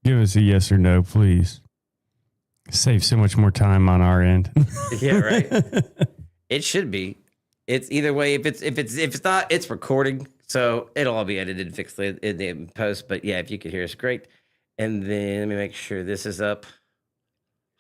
Give us a yes or no, please. Save so much more time on our end. Yeah, right. It should be. It's either way. If it's not, it's recording, so it'll all be edited and fixed in post. But yeah, if you could hear us, great. And then let me make sure this is up.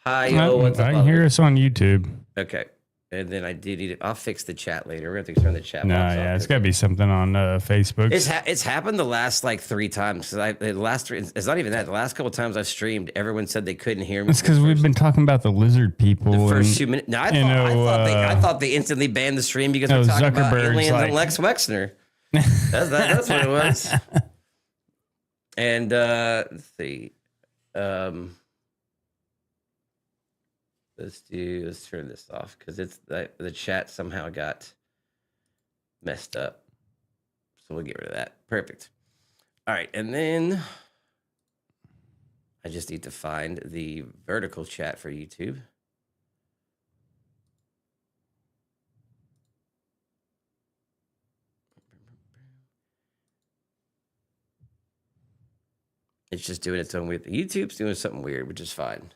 Hi, yo, what's up? I can hear us on YouTube. Okay. And then I do need it. I'll fix the chat later. We're going to have to turn the chat box off. It's got to be something on Facebook. It's happened the last like 3 times. The last 3, it's not even that. The last couple of times I've streamed, everyone said they couldn't hear me. It's because we've been talking about the lizard people. The first 2 minutes. No, I thought they instantly banned the stream because we're talking about aliens and Lex Wexner. That's what it was. And let's see. Let's turn this off because it's the chat somehow got messed up. So we'll get rid of that. Perfect. All right, and then I just need to find the vertical chat for YouTube. It's just doing its own weird. YouTube's doing something weird, which is fine.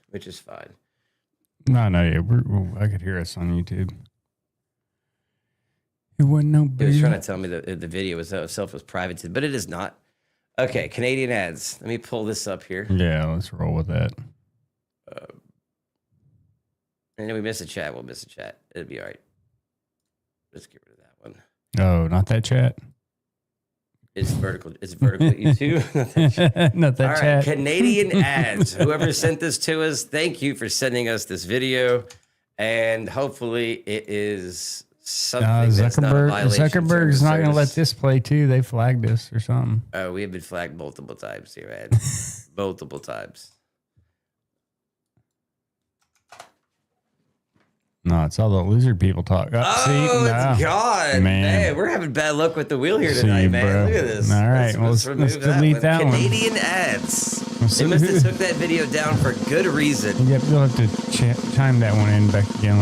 No, yeah, I could hear us on YouTube. It wasn't no big. It was trying to tell me that the video itself was privated, but it is not. Okay, Canadian ads. Let me pull this up here. Yeah, let's roll with that. And then we miss a chat. We'll miss a chat. It'll be all right. Let's get rid of that one. Oh, not that chat. It's vertical. It's vertical at YouTube. Not that all chat. Right, Canadian ads. Whoever sent this to us, thank you for sending us this video, and hopefully it is something that's not a violation. Zuckerberg's not going to let this play too. They flagged us or something. Oh, we have been flagged multiple times here, Ed. Multiple times. No, it's all the lizard people talk. It's gone. Man, we're having bad luck with the wheel here tonight, man. Bro. Look at this. All right, let's delete that one. Canadian ads. They must have took that video down for good reason. Yep, you'll have to chime that one in back again.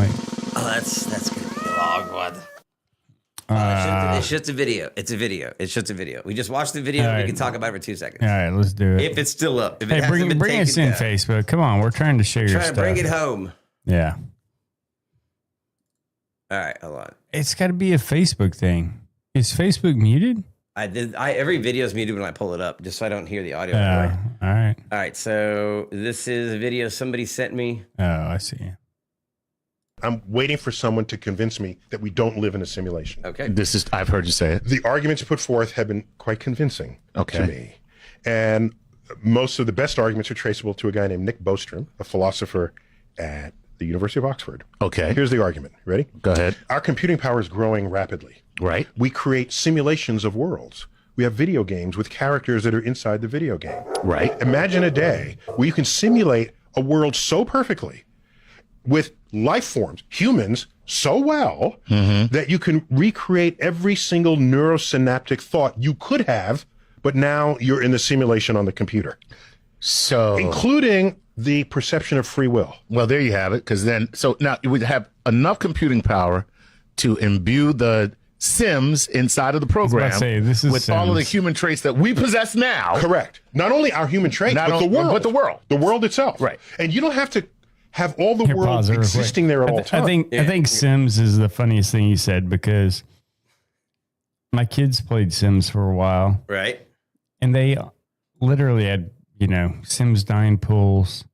Oh, that's going to be a long one. It's just a video. It's just a video. We just watched the video. Right. We can talk about it for 2 seconds. All right, let's do it. If it's still up. If hey, bring us in, Facebook. Come on, we're trying to share your stuff. Trying to bring it home. Yeah. All right, hold on. It's got to be a Facebook thing. Is Facebook muted? Every video is muted when I pull it up, just so I don't hear the audio. All right. All right. So this is a video somebody sent me. Oh, I see. I'm waiting for someone to convince me that we don't live in a simulation. Okay. I've heard you say it. The arguments put forth have been quite convincing to me. And most of the best arguments are traceable to a guy named Nick Bostrom, a philosopher at the University of Oxford. Okay. Here's the argument. Ready? Go ahead. Our computing power is growing rapidly. Right. We create simulations of worlds. We have video games with characters that are inside the video game. Right. Imagine a day where you can simulate a world so perfectly with life forms, humans, so well that you can recreate every single neurosynaptic thought you could have, but now you're in the simulation on the computer. So, including the perception of free will. Well, there you have it. Because so now you would have enough computing power to imbue the Sims inside of the program with all of the human traits that we possess now. Correct. Not only our human traits, but the world. But the world. The world itself. Right. And you don't have to have all the world existing there at all times. I think Sims is the funniest thing you said, because my kids played Sims for a while. Right. And they literally had, Sims 9 pools.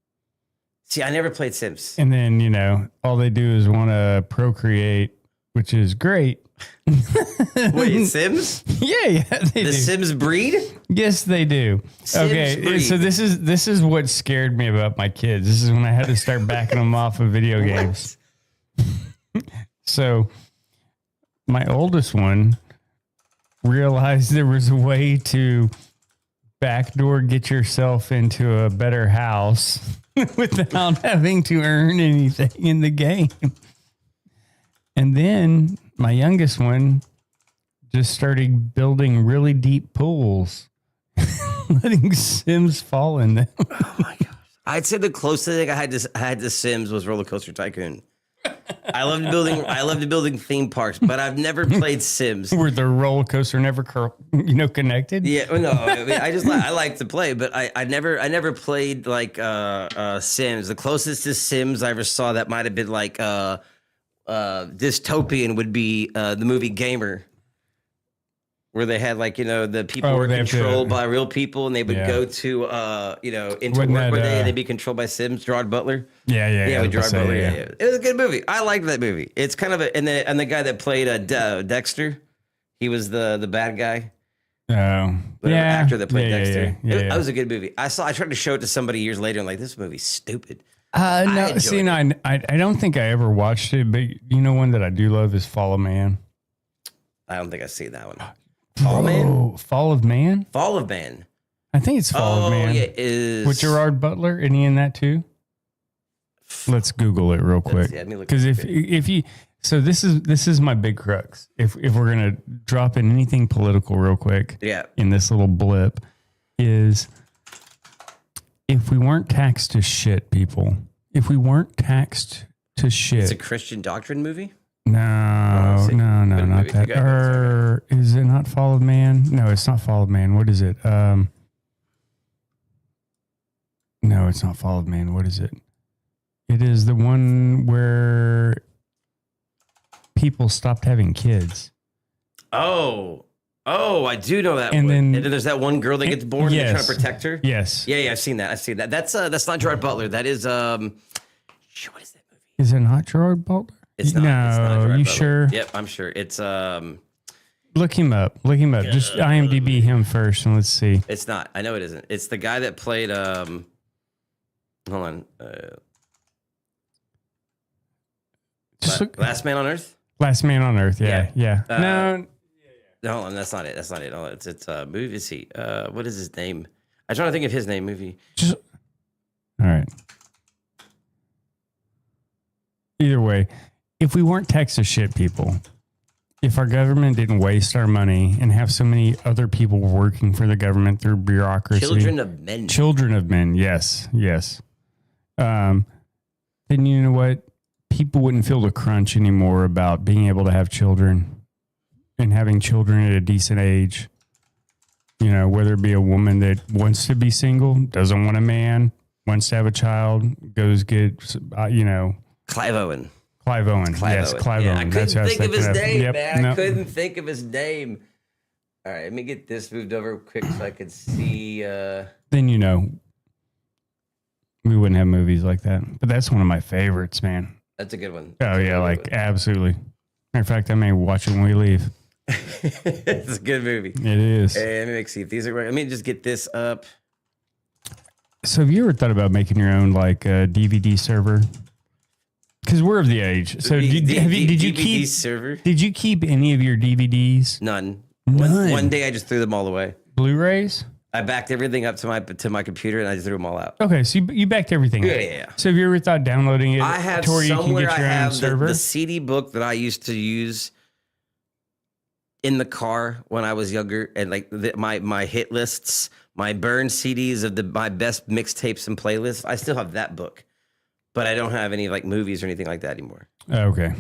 See, I never played Sims. And then, all they do is want to procreate, which is great. Wait, Sims? Yeah, they do. The Sims breed? Yes, they do. Sims breed. So this is what scared me about my kids. This is when I had to start backing them off of video games. So my oldest one realized there was a way to backdoor get yourself into a better house without having to earn anything in the game. And then my youngest one just started building really deep pools, letting Sims fall in them. Oh my gosh. I'd say the closest thing I had to Sims was Roller Coaster Tycoon. I love building theme parks, but I've never played Sims. Where the roller coaster never, connected. Yeah, no, I mean, I like to play, but I never played like Sims. The closest to Sims I ever saw that might have been like dystopian would be the movie Gamer. Where they had like, the people were controlled by real people and they would go to, into work one day and they'd be controlled by Sims, Gerard Butler. Yeah. With Gerard Butler. Yeah. It was a good movie. I liked that movie. It's kind of and the guy that played Dexter, he was the bad guy. Oh, actor that played Dexter. That was a good movie. I tried to show it to somebody years later and like, this movie's stupid. I don't think I ever watched it, but one that I do love is Fall of Man. I don't think I've seen that one. Fall of Man? Fall of Man. I think it's Fall of Man. Yeah, it is. With Gerard Butler, isn't he in that too? Let's Google it real quick. Because if you, so this is my big crux. If we're gonna drop in anything political real quick, in this little blip, is if we weren't taxed to shit, people. If we weren't taxed to shit, it's a Christian doctrine movie. No, not that. Or is it not Fall of Man? No, it's not Fall of Man. What is it? No, it's not Fall of Man. What is it? It is the one where people stopped having kids. Oh, I do know that one. And then there's that one girl that gets born and they're trying to protect her. Yes. Yeah, I've seen that. That's not Gerard Butler. That is what is that movie? Is it not Gerard Butler? It's not. No, it's not Gerard you Butler. sure? Yep, I'm sure. It's Look him up. Just IMDb him first, and let's see. It's not. I know it isn't. It's the guy that played. Hold on. Last Man on Earth. Last Man on Earth. Yeah. No, hold on. That's not it. Hold on. It's movie. Is he? What is his name? I'm trying to think of his name. Movie. All right. Either way, if we weren't taxed to shit, people, if our government didn't waste our money and have so many other people working for the government through bureaucracy. Children of men. Children of men. Yes. Then you know what? People wouldn't feel the crunch anymore about being able to have children and having children at a decent age. Whether it be a woman that wants to be single, doesn't want a man, wants to have a child, goes get, Clive Owen. Yes, Clive Owen. I couldn't think of his name, man. I couldn't think of his name. All right, let me get this moved over quick so I can see. Then we wouldn't have movies like that. But that's one of my favorites, man. That's a good one. Absolutely. Matter of fact, I may watch it when we leave. It's a good movie. It is. Hey, let me see if these are right. Let me just get this up. So have you ever thought about making your own DVD server? Because we're of the age. So did you keep any of your DVDs? None. One day I just threw them all away. Blu-rays? I backed everything up to my computer and I just threw them all out. Okay, so you backed everything up. Yeah. So have you ever thought downloading it? I have to where you somewhere can get your own server? The CD book that I used to use in the car when I was younger, and my hit lists, my burned CDs of my best mixtapes and playlists. I still have that book, but I don't have any movies or anything like that anymore. Okay.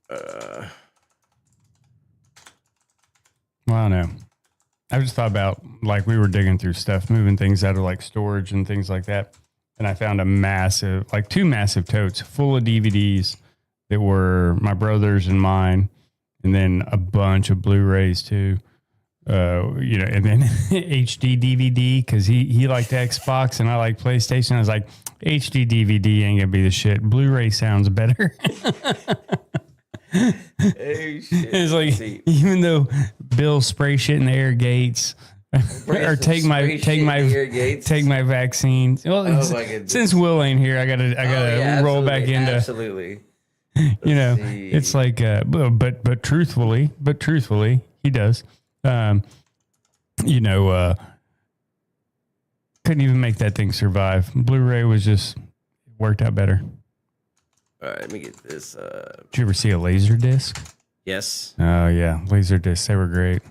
Well, I don't know. I just thought about we were digging through stuff, moving things out of storage and things like that. And I found two massive totes full of DVDs that were my brother's and mine. And then a bunch of Blu-rays too. And then HD DVD because he liked Xbox and I like PlayStation. I was like, HD DVD ain't gonna be the shit. Blu-ray sounds better. Hey, shit. It's even though Bill spray shit in the air gates or take my vaccine. Well, since Will ain't here, I gotta roll back into absolutely. It's but truthfully, he does. Couldn't even make that thing survive. Blu-ray was just worked out better. All right, let me get this. Did you ever see a laser disc? Yes. Oh yeah, laser discs. They were great.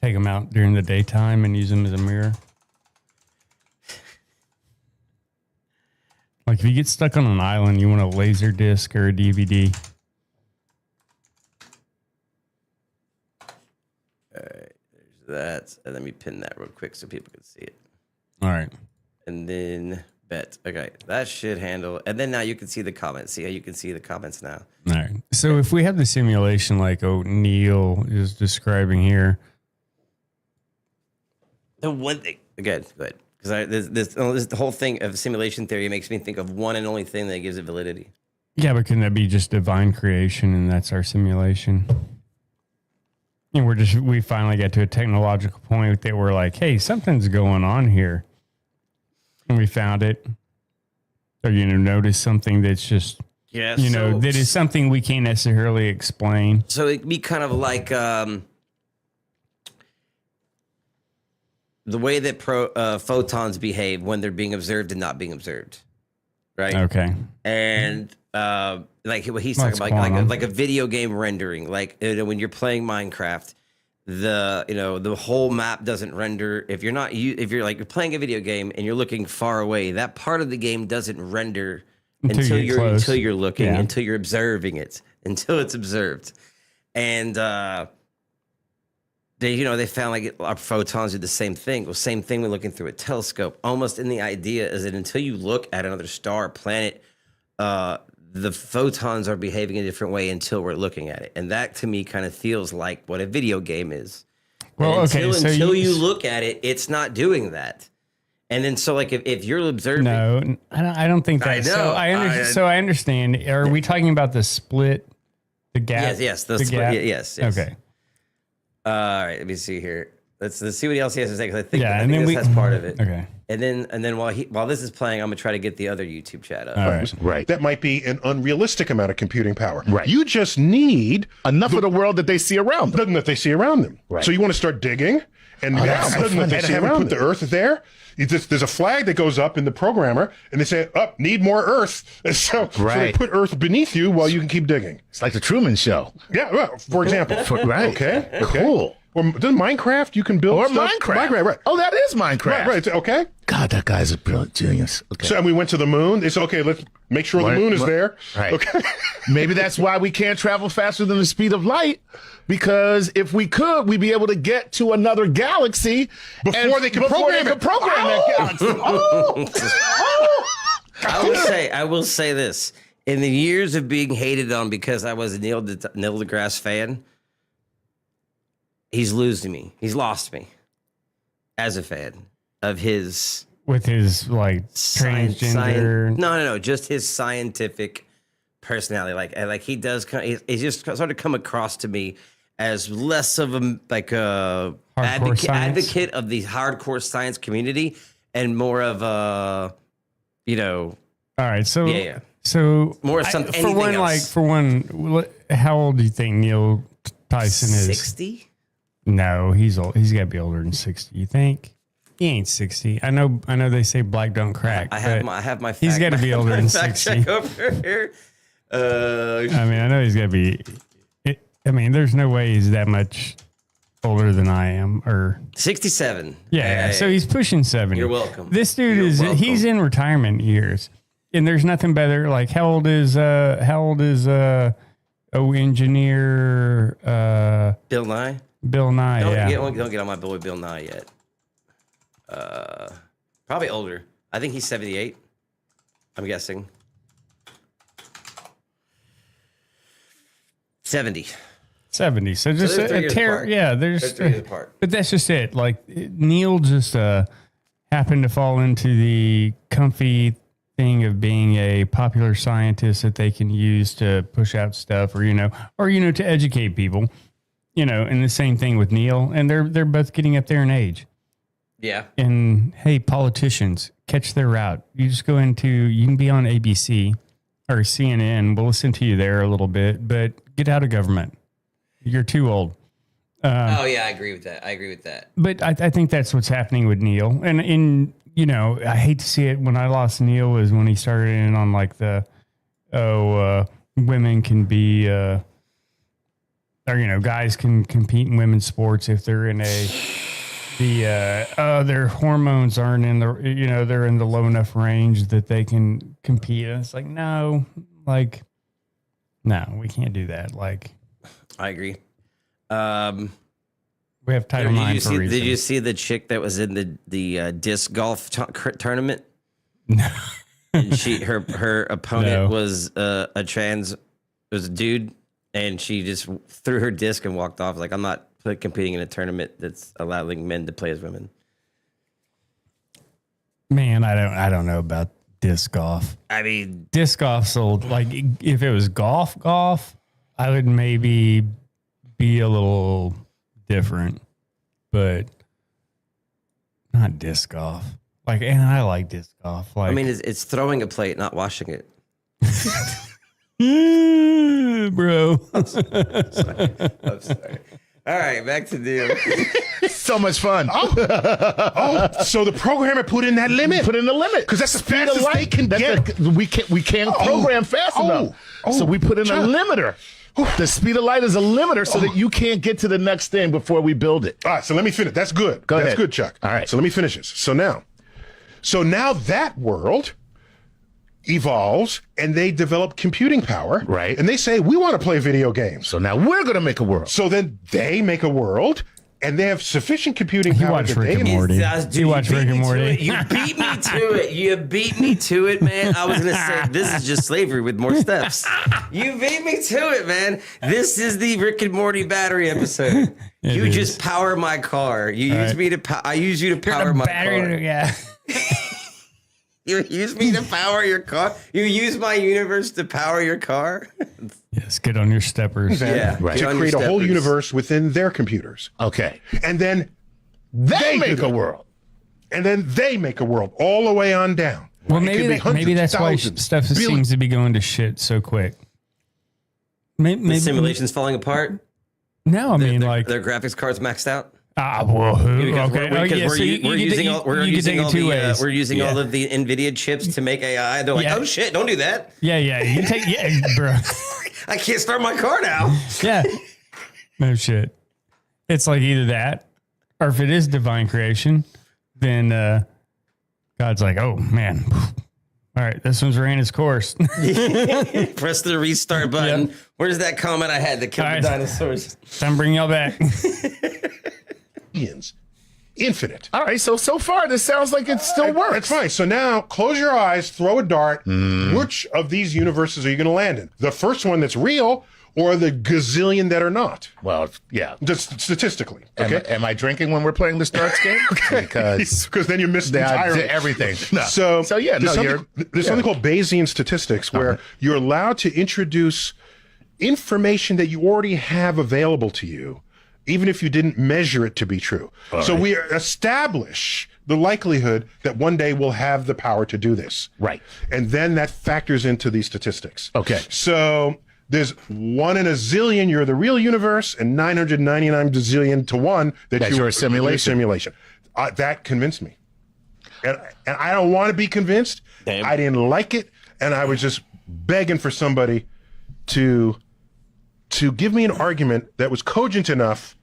Take them out during the daytime and use them as a mirror. Like if you get stuck on an island, you want a laser disc or a DVD. All right, there's that. And let me pin that real quick so people can see it. All right. And then bet. Okay, that should handle. And then now you can see the comments. See how you can see the comments now. All right. So if we have the simulation like Neil is describing here. The one thing, again, go ahead. Because this the whole thing of simulation theory makes me think of one and only thing that gives it validity. Yeah, but can that be just divine creation and that's our simulation? And we finally got to a technological point that we're like, hey, something's going on here. And we found it. Or, notice something that's just, yeah, that is something we can't necessarily explain. So it'd be kind of like the way that photons behave when they're being observed and not being observed, right? Okay. And like what he's talking about, like a video game rendering, like when you're playing Minecraft, the whole map doesn't render if you're like playing a video game and you're looking far away. That part of the game doesn't render until you're looking, until you're observing it, until it's observed, and they found like our photons do the same thing. Well, same thing when looking through a telescope. Almost in the idea is that until you look at another star, planet, the photons are behaving in a different way until we're looking at it. And that to me kind of feels like what a video game is. Well, until you look at it, it's not doing that. And then so like if you're observing, no, I don't think that. I know. So I understand. Are we talking about the split, the gap? Yes, the split. Gap? Yes. Okay. All right, let me see here. Let's see what else he has to say because I think that's part of it. Okay. And then while this is playing, I'm gonna try to get the other YouTube chat up. All right. Right. That might be an unrealistic amount of computing power. Right. You just need enough of the world that they see around them. That they see around them. Right. So you want to start digging and put the Earth there. There's a flag that goes up in the programmer, and they say, need more Earth. And so they put Earth beneath you while you can keep digging. It's like the Truman Show. Yeah, well, for example. Right. Okay. Cool. Or does Minecraft, you can build stuff? Minecraft. Right. Oh, that is Minecraft. Right. Okay. God, that guy's a brilliant genius. Okay. So we went to the moon. It's okay, let's make sure the moon is there. Right. Okay. Maybe that's why we can't travel faster than the speed of light, because if we could, we'd be able to get to another galaxy before they could program that galaxy. I will say this. In the years of being hated on because I was a Neil deGrasse fan, he's lost me as a fan of his with his like transgender. No, just his scientific personality. Like he does. He's just sort of come across to me as less of a advocate of the hardcore science community and more of a All right, so yeah. So more something. For one, else. How old do you think Neil Tyson is? 60. No, he's old. He's got to be older than 60. You think? He ain't 60. I know. They say black don't crack. I have my. Fact, he's got to be older than 60. Check over here. I know he's got to be. There's no way he's that much older than I am. Or 67. Yeah. So he's pushing 70. You're welcome. This dude he's in retirement years, and there's nothing better. Like how old is engineer Bill Nye? Bill Nye, Don't get on my boy Bill Nye yet. Probably older. I think he's 78. I'm guessing. 70. 70. So just a tear. Yeah, there's 3 years apart. But that's just it. Like Neil just happened to fall into the comfy thing of being a popular scientist that they can use to push out stuff or to educate people. And the same thing with Neil, and they're both getting up there in age. Yeah. And hey, politicians, catch their route. You can be on ABC or CNN. We'll listen to you there a little bit, but get out of government. You're too old. I agree with that. But I think that's what's happening with Neil. And I hate to see it. When I lost Neil was when he started in on like women can be, guys can compete in women's sports if they're in their hormones aren't in they're in the low enough range that they can compete. And it's like, no, like, no, we can't do that. Like, I agree. We have Title IX for a reason. Did you see the chick that was in the disc golf tournament? No. And her opponent was a dude, and she just threw her disc and walked off. Like, I'm not competing in a tournament that's allowing men to play as women. Man, I don't know about disc golf. I mean, disc golf sold, like, if it was golf, I would maybe be a little different, but not disc golf. Like, and I like disc golf. Like, I mean, it's throwing a plate, not washing it. Bro. I'm sorry. All right, back to deal. So much fun. So the programmer put in that limit. Put in the limit because that's the fastest they can get. We can't program fast enough. So we put in a limiter. The speed of light is a limiter so that you can't get to the next thing before we build it. All right, so let me finish. That's good. Go ahead. That's good, Chuck. All right. So let me finish this. So now that world evolves and they develop computing power. Right. And they say, we want to play video games. So now we're going to make a world. So then they make a world and they have sufficient computing power. You watch Rick and Morty. You watch Rick and Morty. You beat me to it. You beat me to it, man. I was going to say, this is just slavery with more steps. You beat me to it, man. This is the Rick and Morty battery episode. You just power my car. You use me to I use you to power my car. Yeah. You use me to power your car? You use my universe to power your car? Yes, get on your steppers. Yeah. Right. To create a whole universe within their computers. Okay. And then they make a world. And then they make a world all the way on down. Well, maybe that's why stuff seems to be going to shit so quick. Maybe the simulation's falling apart? No, I mean, like... Their graphics cards maxed out? Well, who? Okay. We're using all of the NVIDIA chips to make AI. They're like, oh shit, don't do that. Yeah. You take, bro. I can't start my car now. Yeah. No shit. It's like either that, or if it is divine creation, then God's like, oh man, all right, this one's ran its course. Press the restart button. Yep. Where's that comment I had that killed the dinosaurs? Time to bring y'all back. Infinite. All right, so far this sounds like it still works. That's fine. So now close your eyes, throw a dart. Which of these universes are you going to land in? The first one that's real or the gazillion that are not? Well, yeah. Just statistically. Okay. Am I drinking when we're playing this darts game? Because then you missed everything. No. So there's something called Bayesian statistics where you're allowed to introduce information that you already have available to you, even if you didn't measure it to be true. We establish the likelihood that one day we'll have the power to do this. Right. And then that factors into these statistics. Okay. So there's 1 in a zillion, you're the real universe, and 999 zillion to 1 that you're a simulation. That convinced me. And I don't want to be convinced. Damn. I didn't like it. And I was just begging for somebody to give me an argument that was cogent enough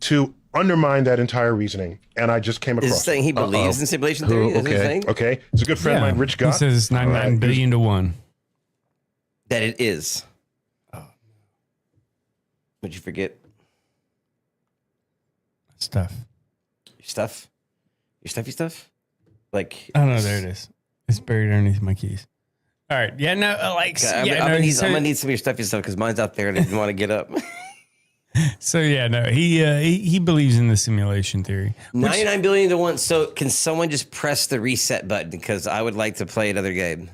to undermine that entire reasoning, and I just came across. He's saying he believes in simulation theory. Okay. It's a good friend of mine, Rich Gott. He says it's 99 billion to 1. That it is. Oh. What'd you forget? Stuff. Your stuff? Your stuffy stuff? Like, oh no, there it is. It's buried underneath my keys. All right. Yeah, no, like, I'm gonna need some of your stuffy stuff because mine's out there and I didn't want to get up. So yeah, no, he believes in the simulation theory. 99 billion to 1. So can someone just press the reset button because I would like to play another game?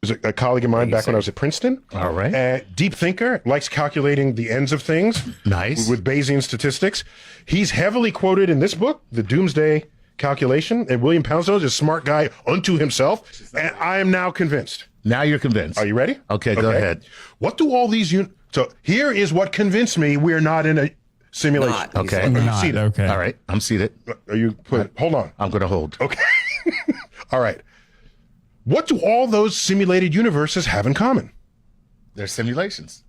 There's a colleague of mine back when I was at Princeton. All right. Deep thinker, likes calculating the ends of things. Nice. With Bayesian statistics. He's heavily quoted in this book, The Doomsday Calculation. And William Poundstone is a smart guy unto himself. And I am now convinced. Now you're convinced. Are you ready? Okay, go ahead. What do all these... So here is what convinced me we're not in a simulation. Not. Okay. Are you seated? Okay. All right. I'm seated. Are you... Hold on. I'm going to hold. Okay. All right. What do all those simulated universes have in common? They're simulations.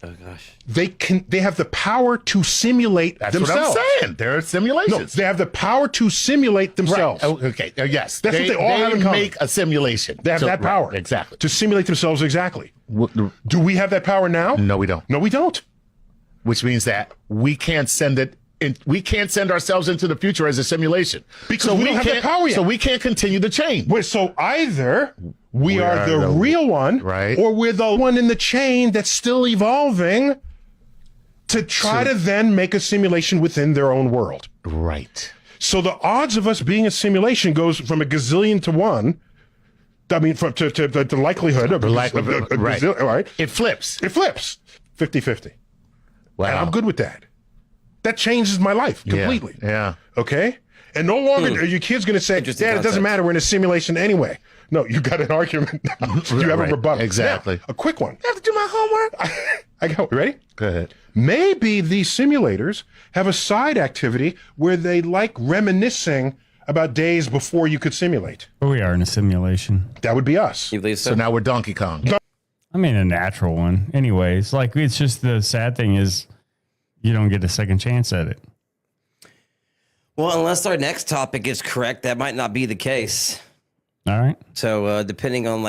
Oh gosh. They have the power to simulate themselves. What I'm saying. They're simulations. No, they have the power to simulate themselves. Right. Oh, okay. Yes. That's what they all have in common. Make a simulation. They have that power. Right, exactly. To simulate themselves exactly. Do we have that power now? No, we don't. No, we don't. Which means that we can't send it. We can't send ourselves into the future as a simulation. Because we don't have that power yet. So we can't continue the chain. So either we are the real one, right, or we're the one in the chain that's still evolving to try to then make a simulation within their own world. Right. So the odds of us being a simulation goes from a gazillion to one. I mean, to the likelihood of right. gazillion, all right? It flips. It flips 50-50. Wow. And I'm good with that. That changes my life completely. Yeah. Okay? And no longer are your kids going to say, Dad, it doesn't matter. We're in a simulation anyway. No, you got an argument. You have a rebuttal. Exactly. Now, a quick one. I have to do my homework. I go, ready? Go ahead. Maybe these simulators have a side activity where they like reminiscing about days before you could simulate. But we are in a simulation. That would be us. You believe so? So now we're Donkey Kong. I mean, a natural one. Anyways, like, it's just the sad thing is you don't get a second chance at it. Well, unless our next topic is correct, that might not be the case. All right. So depending on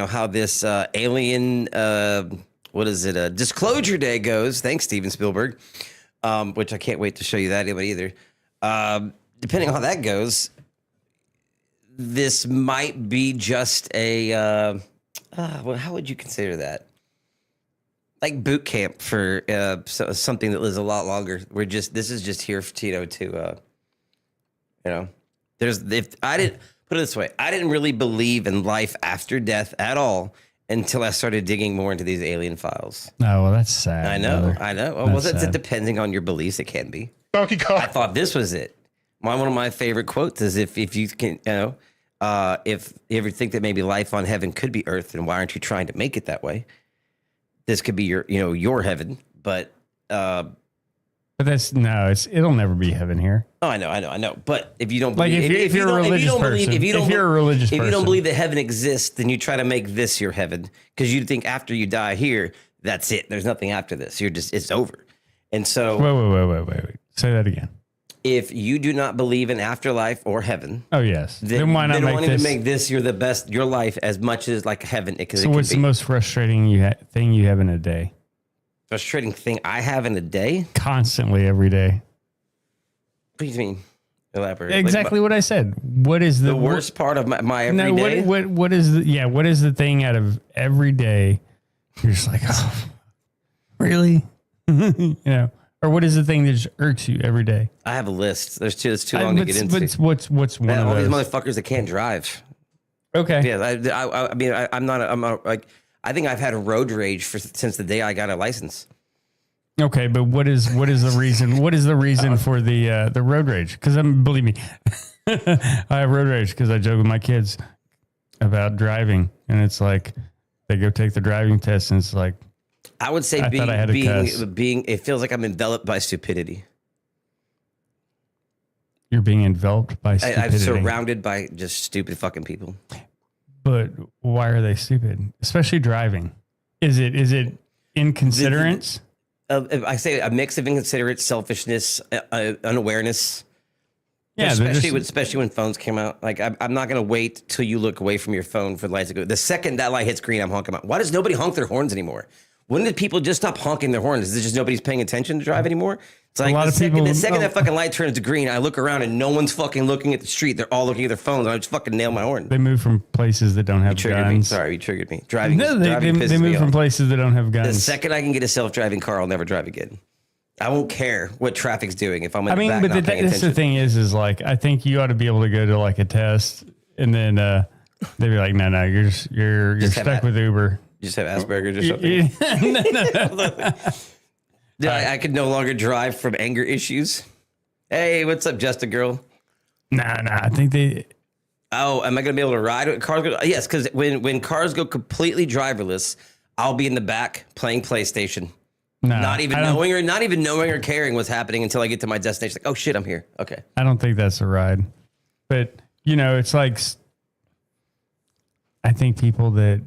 how this alien, Disclosure Day goes. Thanks, Steven Spielberg. Which I can't wait to show you that either. Depending on how that goes, this might be just a, how would you consider that? Like boot camp for something that lives a lot longer. This is just here to if I didn't put it this way, I didn't really believe in life after death at all until I started digging more into these alien files. Oh, well, that's sad. I know. Well, that's sad. depending on your beliefs, it can be. Donkey Kong. I thought this was it. One of my favorite quotes is if you can, if you ever think that maybe life on heaven could be Earth, then why aren't you trying to make it that way? This could be your heaven, but it'll never be heaven here. Oh, I know. But if you don't believe, like, if you're a religious person, if you're a religious person, if you don't believe that heaven exists, then you try to make this your heaven because you think after you die here, that's it. There's nothing after this. It's over. And so, wait. Say that again. If you do not believe in afterlife or heaven, oh yes, then why not make this your life as much as like heaven? So what's the most frustrating thing you have in a day? Frustrating thing I have in a day? Constantly, every day. What do you mean? Elaborate. Exactly what I said. What is the worst part of my every day? What is the thing out of every day? You're just like, oh, really? Or what is the thing that just irks you every day? I have a list. It's too long to get into. What's one of all those? These motherfuckers that can't drive. Okay. Yeah, I mean, I'm not like. I think I've had road rage since the day I got a license. Okay, but what is the reason? What is the reason for the road rage? Because believe me, I have road rage because I joke with my kids about driving, and it's like they go take the driving test, and it's like I would say being it feels like I'm enveloped by stupidity. You're being enveloped by stupidity. I'm surrounded by just stupid fucking people. But why are they stupid? Especially driving. Is it inconsiderance? I say a mix of inconsiderate, selfishness, unawareness. Yeah, especially when phones came out. Like I'm not gonna wait till you look away from your phone for the lights to go. The second that light hits green, I'm honking out. Why does nobody honk their horns anymore? When did people just stop honking their horns? Is it just nobody's paying attention to drive anymore? It's like the second that fucking light turns to green, I look around and no one's fucking looking at the street. They're all looking at their phones. I just fucking nail my horn. They move from places that don't have guns. Me. Sorry, you triggered me. They move from places that don't have guns. The second I can get a self-driving car, I'll never drive again. I won't care what traffic's doing if I'm in the back not paying attention. That's the thing is like I think you ought to be able to go to like a test and then they'd be like, no, you're stuck with Uber. You just have Asperger's or something. I could no longer drive from anger issues. Hey, what's up, Just a Girl? Nah. I think they. Oh, am I going to be able to ride when cars go? Yes, because when cars go completely driverless, I'll be in the back playing PlayStation. No, not even knowing or caring what's happening until I get to my destination. Like, oh shit, I'm here. Okay. I don't think that's a ride, but it's like I think people that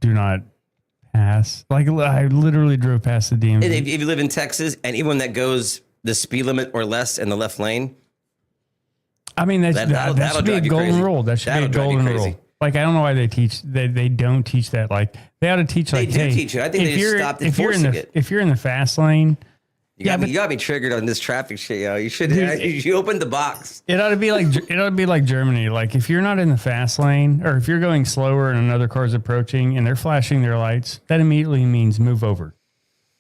do not pass. Like I literally drove past the DMV. And if you live in Texas, anyone that goes the speed limit or less in the left lane, I mean, that should be a golden rule. That should be a golden rule. Like, I don't know why they don't teach that. Like, they ought to teach, like, they do teach it. I think they just stopped enforcing it. If you're in the fast lane, you got me triggered on this traffic shit, yo. You should. You opened the box. It ought to be like Germany. Like, if you're not in the fast lane, or if you're going slower and another car's approaching and they're flashing their lights, that immediately means move over.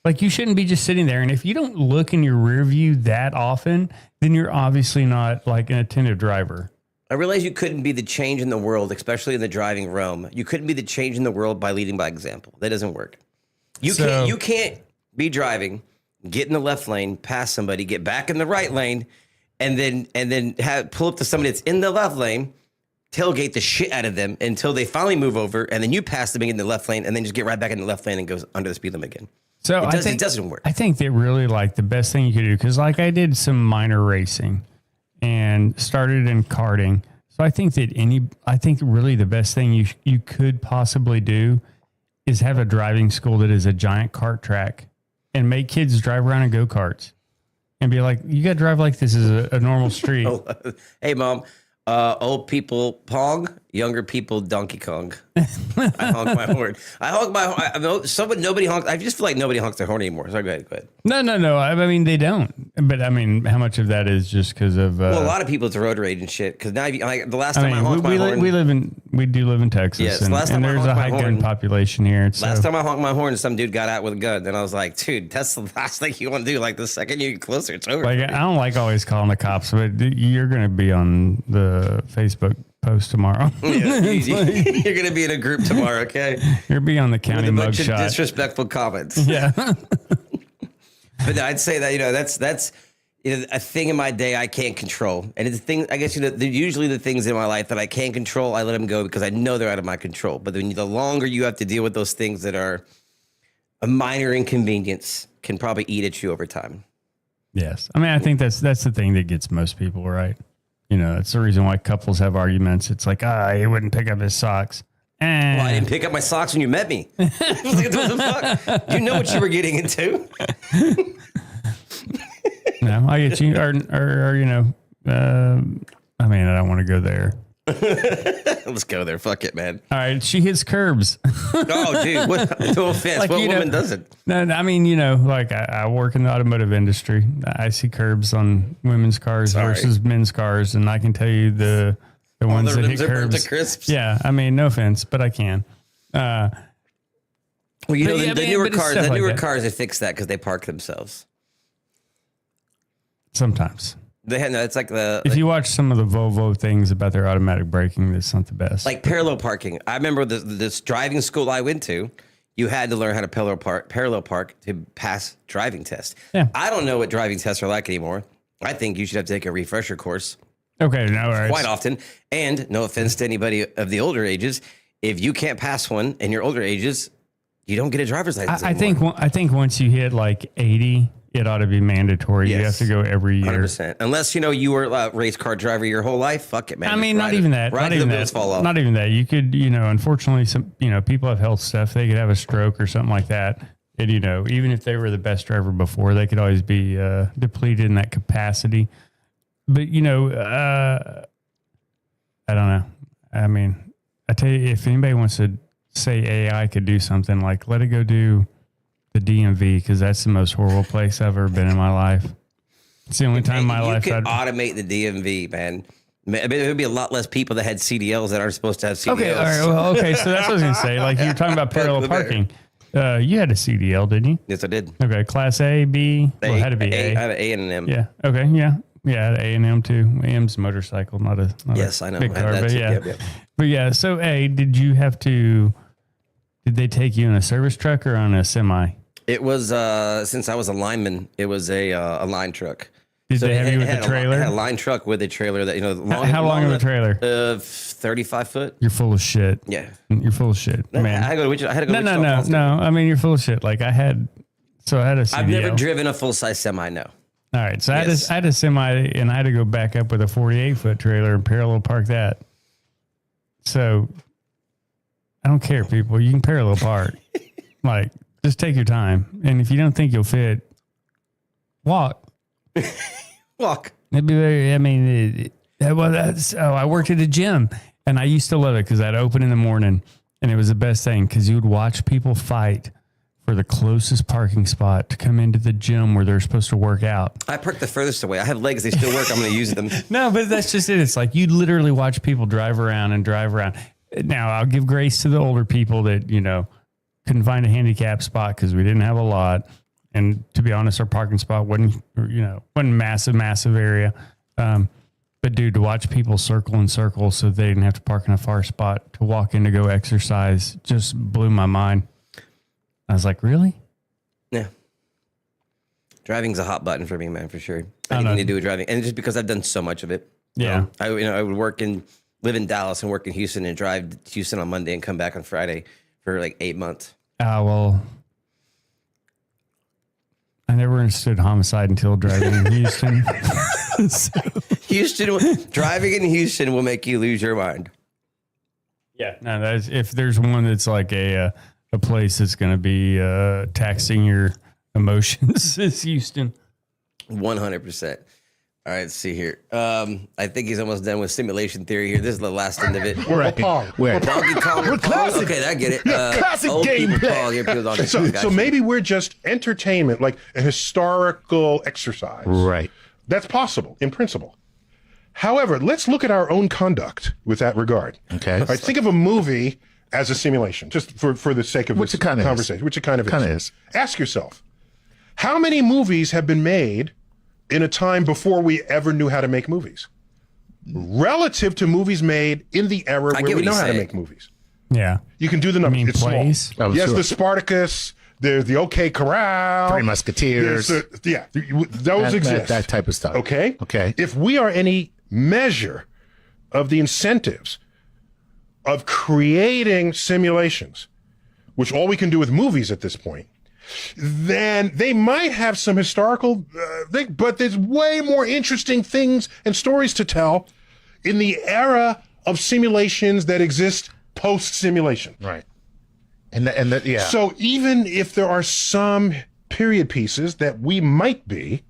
Like, you shouldn't be just sitting there. And if you don't look in your rear view that often, then you're obviously not like an attentive driver. I realize you couldn't be the change in the world, especially in the driving realm. You couldn't be the change in the world by leading by example. That doesn't work. You can't be driving, get in the left lane, pass somebody, get back in the right lane, and then pull up to somebody that's in the left lane, tailgate the shit out of them until they finally move over, and then you pass them in the left lane, and then just get right back in the left lane and goes under the speed limit again. So it doesn't work. I think that really, like, the best thing you could do, because like I did some minor racing and started in karting. So I think really the best thing you could possibly do is have a driving school that is a giant kart track and make kids drive around in go-karts and be like, you got to drive like this is a normal street. Hey, Mom. Old people Pong, younger people Donkey Kong. I honk my horn. Nobody honks. I just feel like nobody honks their horn anymore. Sorry, go ahead. No. I mean, they don't. But I mean, how much of that is just because of? Well, a lot of people it's road rage and shit. Because now, the last time I honked my horn, we do live in Texas. Yes, and there's a high gun population here. Last time I honked my horn, some dude got out with a gun, and I was like, dude, that's the last thing you want to do. Like the second you get closer, it's over. Like, I don't like always calling the cops, but you're going to be on the Facebook post tomorrow. Yeah, you're going to be in a group tomorrow, okay? You'll be on the county mugshot. Disrespectful comments. Yeah. But I'd say that, that's a thing in my day I can't control. And it's a thing, I guess, usually the things in my life that I can't control, I let them go because I know they're out of my control. But the longer you have to deal with those things that are a minor inconvenience can probably eat at you over time. Yes. I mean, I think that's the thing that gets most people right. It's the reason why couples have arguments. It's like, he wouldn't pick up his socks. Well, I didn't pick up my socks when you met me. What the fuck? You know what you were getting into. No, I get you. Or I mean, I don't want to go there. Let's go there. Fuck it, man. All right. She hits curbs. Oh, dude. No offense. Like, what woman doesn't? No, I mean, like I work in the automotive industry. I see curbs on women's cars versus men's cars. And I can tell you the ones that hit curbs. Crisps. Yeah. I mean, no offense, but I can. Well, the newer cars, they fix that because they park themselves. Sometimes. It's like if you watch some of the Volvo things about their automatic braking, that's not the best. Like parallel parking. I remember this driving school I went to. You had to learn how to parallel park to pass driving tests. Yeah. I don't know what driving tests are like anymore. I think you should have to take a refresher course. Okay, no worries. Quite often. And no offense to anybody of the older ages, if you can't pass one in your older ages, you don't get a driver's license anymore. I think once you hit like 80. It ought to be mandatory. Yes. You have to go every year. 100%. Unless, you were a race car driver your whole life. Fuck it, man. I mean, not even that. Not even that. You could, unfortunately, some, people have health stuff. They could have a stroke or something like that. And, even if they were the best driver before, they could always be depleted in that capacity. But, I don't know. I mean, I tell you, if anybody wants to say AI could do something, like let it go do the DMV, because that's the most horrible place I've ever been in my life. It's the only time in my life you could automate the DMV, man. I mean, there would be a lot less people that had CDLs that aren't supposed to have CDLs. Okay, all right. Well, okay, so that's what I was going to say. Like, you're talking about parallel parking. You had a CDL, didn't you? Yes, I did. Okay, Class A, B? Well, it had to be A. I had an A and an M. Yeah, okay, yeah. Yeah, I had an A and M too. M's a motorcycle, not a yes, I know. Big car, but yeah. Yep. But yeah, so A, did they take you in a service truck or on a semi? It was, since I was a lineman, it was a line truck. Did they have you with a trailer? I had a line truck with a trailer that, how long of a trailer? 35 foot. You're full of shit. Yeah. You're full of shit, man. I had to go to Wichita. No. I mean, you're full of shit. Like I had a CDL. I've never driven a full-size semi, no. All right. So I had a semi and I had to go back up with a 48-foot trailer and parallel park that. So I don't care, people. You can parallel park. Like, just take your time. And if you don't think you'll fit, walk. Walk. It'd be very, I worked at a gym and I used to love it because I'd open in the morning and it was the best thing because you would watch people fight for the closest parking spot to come into the gym where they're supposed to work out. I park the furthest away. I have legs. They still work. I'm going to use them. No, but that's just it. It's like you literally watch people drive around. Now, I'll give grace to the older people that, couldn't find a handicap spot because we didn't have a lot. And to be honest, our parking spot wasn't massive area. But dude, to watch people circle in circles so they didn't have to park in a far spot to walk in to go exercise just blew my mind. I was like, really? Yeah. Driving's a hot button for me, man, for sure. Anything to do with driving. And just because I've done so much of it. Yeah. I would live in Dallas and work in Houston and drive to Houston on Monday and come back on Friday for like 8 months. Well, I never understood homicide until driving in Houston. Driving in Houston will make you lose your mind. Yeah. No, if there's one that's like a place that's going to be taxing your emotions, it's Houston. 100%. All right, let's see here. I think he's almost done with simulation theory here. This is the last end of it. We're Donkey Kong. We're classic. Okay, I get it. Classic gameplay. So maybe we're just entertainment, like a historical exercise. Right. That's possible in principle. However, let's look at our own conduct with that regard. Okay. All right, think of a movie as a simulation, just for the sake of this conversation, which it kind of is. Ask yourself, how many movies have been made in a time before we ever knew how to make movies, relative to movies made in the era where we know how to make movies? Yeah. You can do the numbers. It's plays? small. Yes, the Spartacus, there's the OK Corral. Three Musketeers. Those exist. That type of stuff. Okay? Okay. If we are any measure of the incentives of creating simulations, which all we can do with movies at this point, then they might have some historical but there's way more interesting things and stories to tell in the era of simulations that exist post-simulation. Right. And yeah. So even if there are some period pieces that we might be,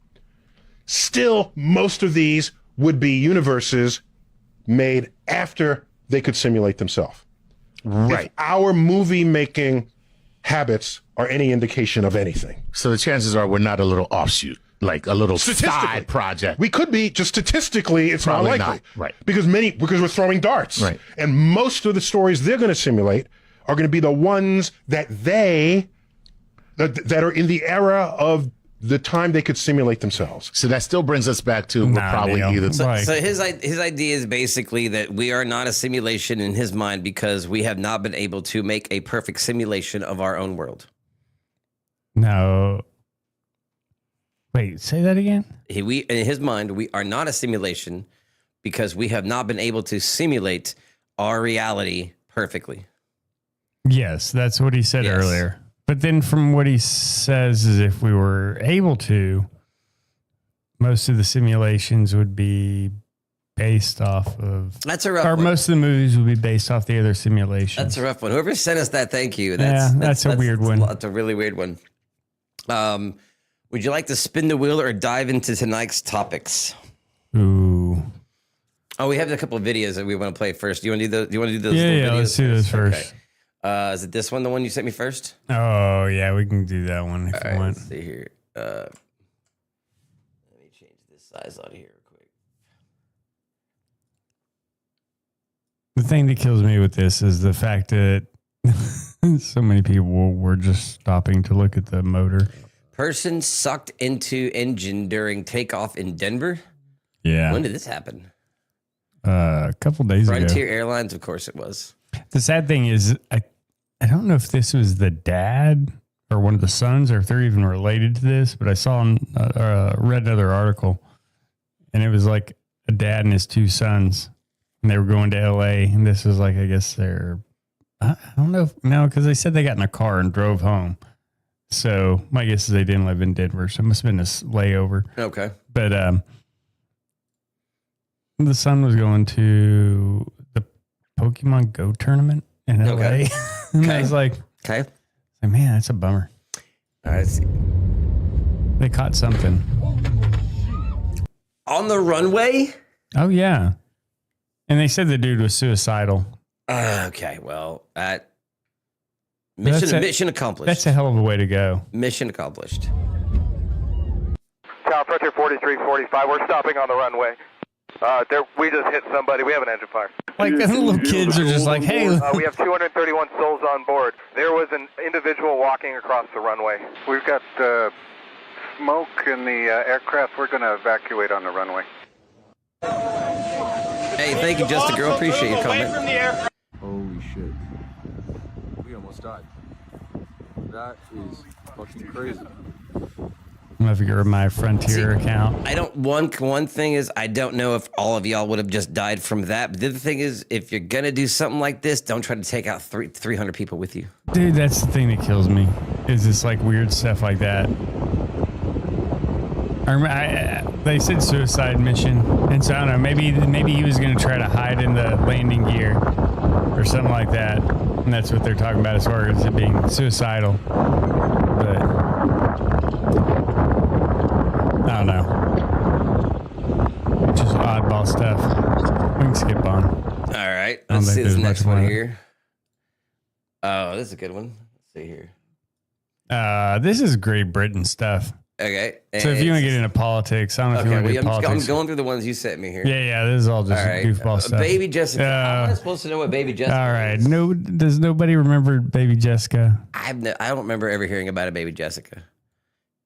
still most of these would be universes made after they could simulate themselves. Right. If our movie making habits are any indication of anything. So the chances are we're not a little offshoot, like a little side project. We could be, just statistically, it's Probably not likely. not. Right. Because we're throwing darts. Right. And most of the stories they're going to simulate are going to be the ones that are in the era of the time they could simulate themselves. So that still brings us back to So his idea is basically that we are not a simulation in his mind because we have not been able to make a perfect simulation of our own world. No. Wait, say that again? In his mind, we are not a simulation because we have not been able to simulate our reality perfectly. Yes, that's what he said earlier. But then from what he says is if we were able to, most of the simulations would be based off of... That's a rough one. Most of the movies would be based off the other simulations. That's a rough one. Whoever sent us that, thank you. That's a weird one. That's a really weird one. Would you like to spin the wheel or dive into tonight's topics? Ooh. Oh, we have a couple of videos that we want to play first. Do you want to do those? Do you want to do those? Yeah, let's do those first. Okay. Is it this one, the one you sent me first? Oh, yeah, we can do that one if you want. Let's see here. Let me change this size on here real quick. The thing that kills me with this is the fact that so many people were just stopping to look at the motor. Person sucked into engine during takeoff in Denver? Yeah. When did this happen? A couple days ago. Frontier Airlines, of course it was. The sad thing is, I don't know if this was the dad or one of the sons, or if they're even related to this. But I saw read another article, and it was like a dad and his two sons, and they were going to L.A. And this was like, I guess I don't know, because they said they got in a car and drove home. So my guess is they didn't live in Denver, so it must have been a layover. Okay, but the son was going to the Pokemon Go tournament in LA. And I was like, okay. Like, man, that's a bummer. All right, let's see. They caught something. On the runway? Oh, yeah. And they said the dude was suicidal. Okay, well, mission accomplished. That's a hell of a way to go. Mission accomplished. South Frontier 4345, we're stopping on the runway. We just hit somebody. We have an engine fire. Like the little kids are just like, hey. We have 231 souls on board. There was an individual walking across the runway. We've got smoke in the aircraft. We're going to evacuate on the runway. Hey, thank you, Just a Girl. Appreciate your comment. Holy shit. We almost died. That is fucking crazy. I'm gonna have to get rid of my Frontier account. One thing is, I don't know if all of y'all would have just died from that. But the other thing is, if you're gonna do something like this, don't try to take out 300 people with you. Dude, that's the thing that kills me. Is this like weird stuff like that? They said suicide mission, and so I don't know. Maybe he was gonna try to hide in the landing gear or something like that, and that's what they're talking about as far as it being suicidal. But I don't know. Just oddball stuff. We can skip on. All right. Let's see this next one here. Oh, this is a good one. Let's see here. This is Great Britain stuff. Okay. So if you want to get into politics, I don't know if you want to get politics. I'm going through the ones you sent me here. Yeah. This is all just goofball stuff. Baby Jessica. How am I supposed to know what Baby Jessica is? All right. No, does nobody remember Baby Jessica? I don't remember ever hearing about a Baby Jessica.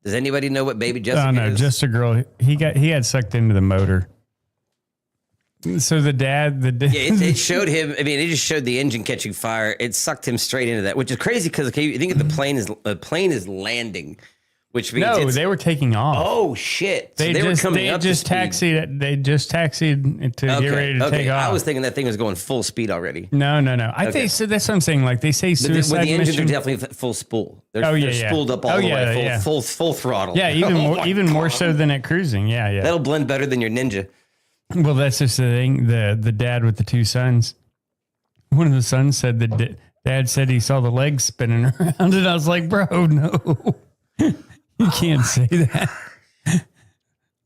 Does anybody know what Baby Jessica is? No, just a girl. He got sucked into the motor. So the dad. It showed him. I mean, it just showed the engine catching fire. It sucked him straight into that, which is crazy because you think the plane is landing, which means they were taking off. Oh shit! So they just taxied. They just taxied to get ready to take off. I was thinking that thing was going full speed already. No. I think so. That's what I'm saying. Like they say, suicide the engines mission. are definitely full spool. They're spooled up all the way, full throttle. Yeah, even more so than at cruising. Yeah. That'll blend better than your Ninja. Well, that's just the thing. The dad with the two sons. One of the sons said that dad said he saw the legs spinning around, and I was like, bro, no. You can't say that.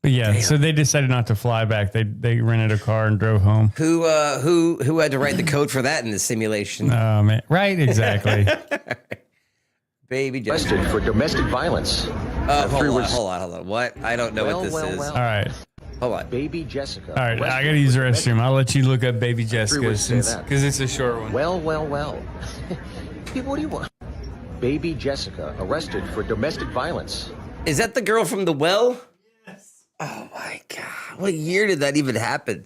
But yeah, damn. So they decided not to fly back. They rented a car and drove home. Who had to write the code for that in the simulation? Oh man, right, exactly. Baby arrested for domestic violence. Hold on. What? I don't know what this is. All right. Hold on. Baby Jessica. All right, I gotta use the restroom. I'll let you look up Baby Jessica because it's a short one. Well. People, what do you want? Baby Jessica arrested for domestic violence. Is that the girl from The Well? Yes. Oh my God. What year did that even happen?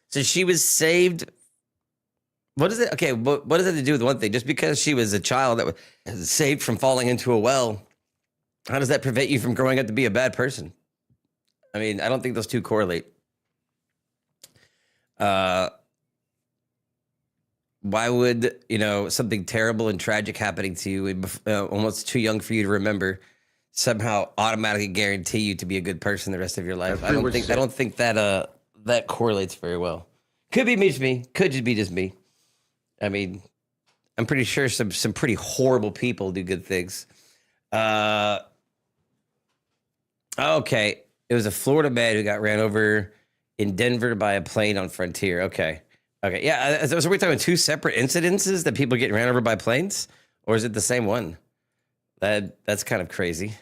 So she was saved. What is it? Okay, what does that have to do with one thing? Just because she was a child that was saved from falling into a well, how does that prevent you from growing up to be a bad person? I mean, I don't think those two correlate. Why would, something terrible and tragic happening to you, almost too young for you to remember, somehow automatically guarantee you to be a good person the rest of your life? I don't think that that correlates very well. Could be just me. Could just be just me. I mean, I'm pretty sure some pretty horrible people do good things. Okay. It was a Florida man who got ran over in Denver by a plane on Frontier. Okay. Yeah. So are we talking two separate incidences that people get ran over by planes? Or is it the same one? That's kind of crazy.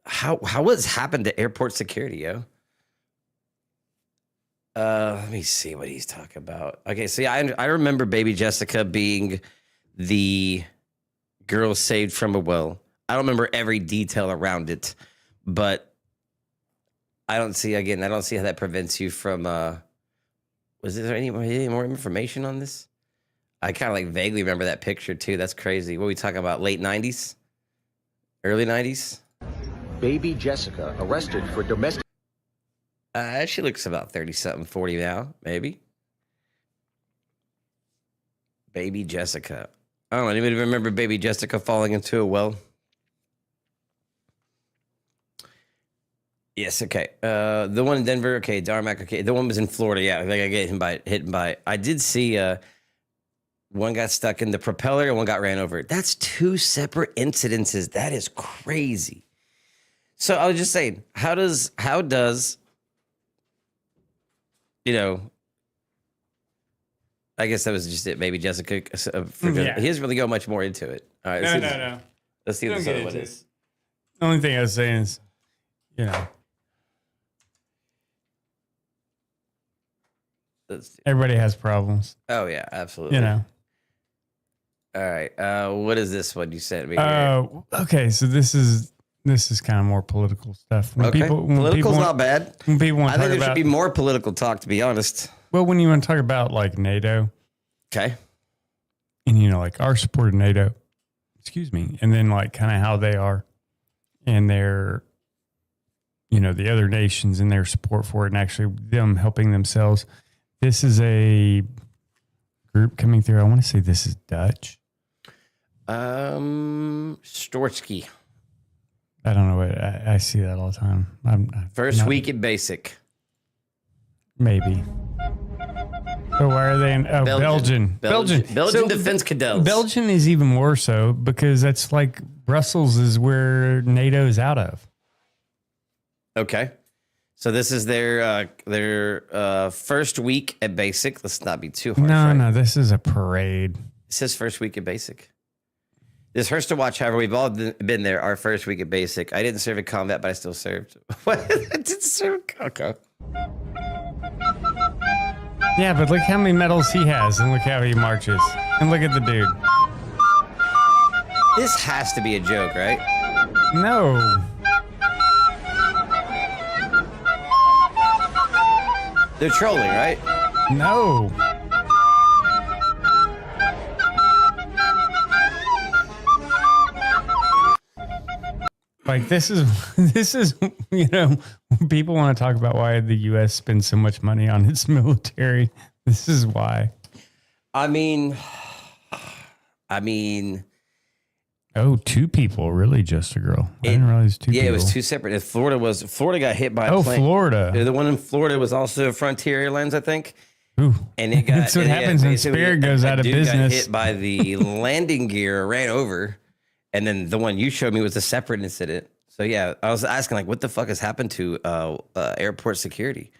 How what's happened to airport security, yo? Let me see what he's talking about. Okay, so yeah, I remember Baby Jessica being the girl saved from a well. I don't remember every detail around it, but I don't see how that prevents you from. Was there any more information on this? I kind of like vaguely remember that picture too. That's crazy. What are we talking about? Late 90s? Early 90s? Baby Jessica arrested for domestic. She looks about 30-something, 40 now, maybe. Baby Jessica. I don't know. Anybody remember Baby Jessica falling into a well? Yes, okay. The one in Denver, okay. Darmac, okay. The one was in Florida, yeah. Like I get hit by. I did see One got stuck in the propeller and one got ran over. That's 2 separate incidences. That is crazy. So I was just saying, how does, you know, I guess that was just it. Maybe Jessica, he doesn't really go much more into it. All right. No. Let's see what this other one is. The only thing I was saying is, you know, everybody has problems. Oh, yeah, absolutely. You know. All right. What is this one you sent me? Okay. So this is kind of more political stuff. When Political's not bad. When people want I think there should be more political talk, to be honest. Well, when you want to talk about like NATO. Okay. And, you know, like our support of NATO, and then like kind of how they are and their, you know, the other nations and their support for it and actually them helping themselves. This is a group coming through. I want to say this is Dutch. Storsky. I don't know what I see that all the time. First week at basic. Maybe. So why are they in Belgian? Belgian So Defense Cadets. Belgian is even more so because that's like Brussels is where NATO is out of. Okay. So this is their first week at basic. Let's not be too harsh. No, this is a parade. It says first week at basic. This hurts to watch. However, we've all been there. Our first week at basic. I didn't serve in combat, but I still served. What? I didn't serve. Okay. Yeah, but look how many medals he has, and look how he marches, and look at the dude. This has to be a joke, right? No. They're trolling, right? No. Like this is, you know, people want to talk about why the U.S. spends so much money on its military. This is why. I mean. Oh, 2 people, really? Just a girl? I didn't realize 2 people. Yeah, it was 2 separate. Florida got hit by a plane. Florida. The one in Florida was also Frontier Airlines, I think. Ooh. And it got. That's what happens when Spirit goes out of business. Got hit by the landing gear, ran over. And then the one you showed me was a separate incident. So, yeah, I was asking, like, what the fuck has happened to airport security?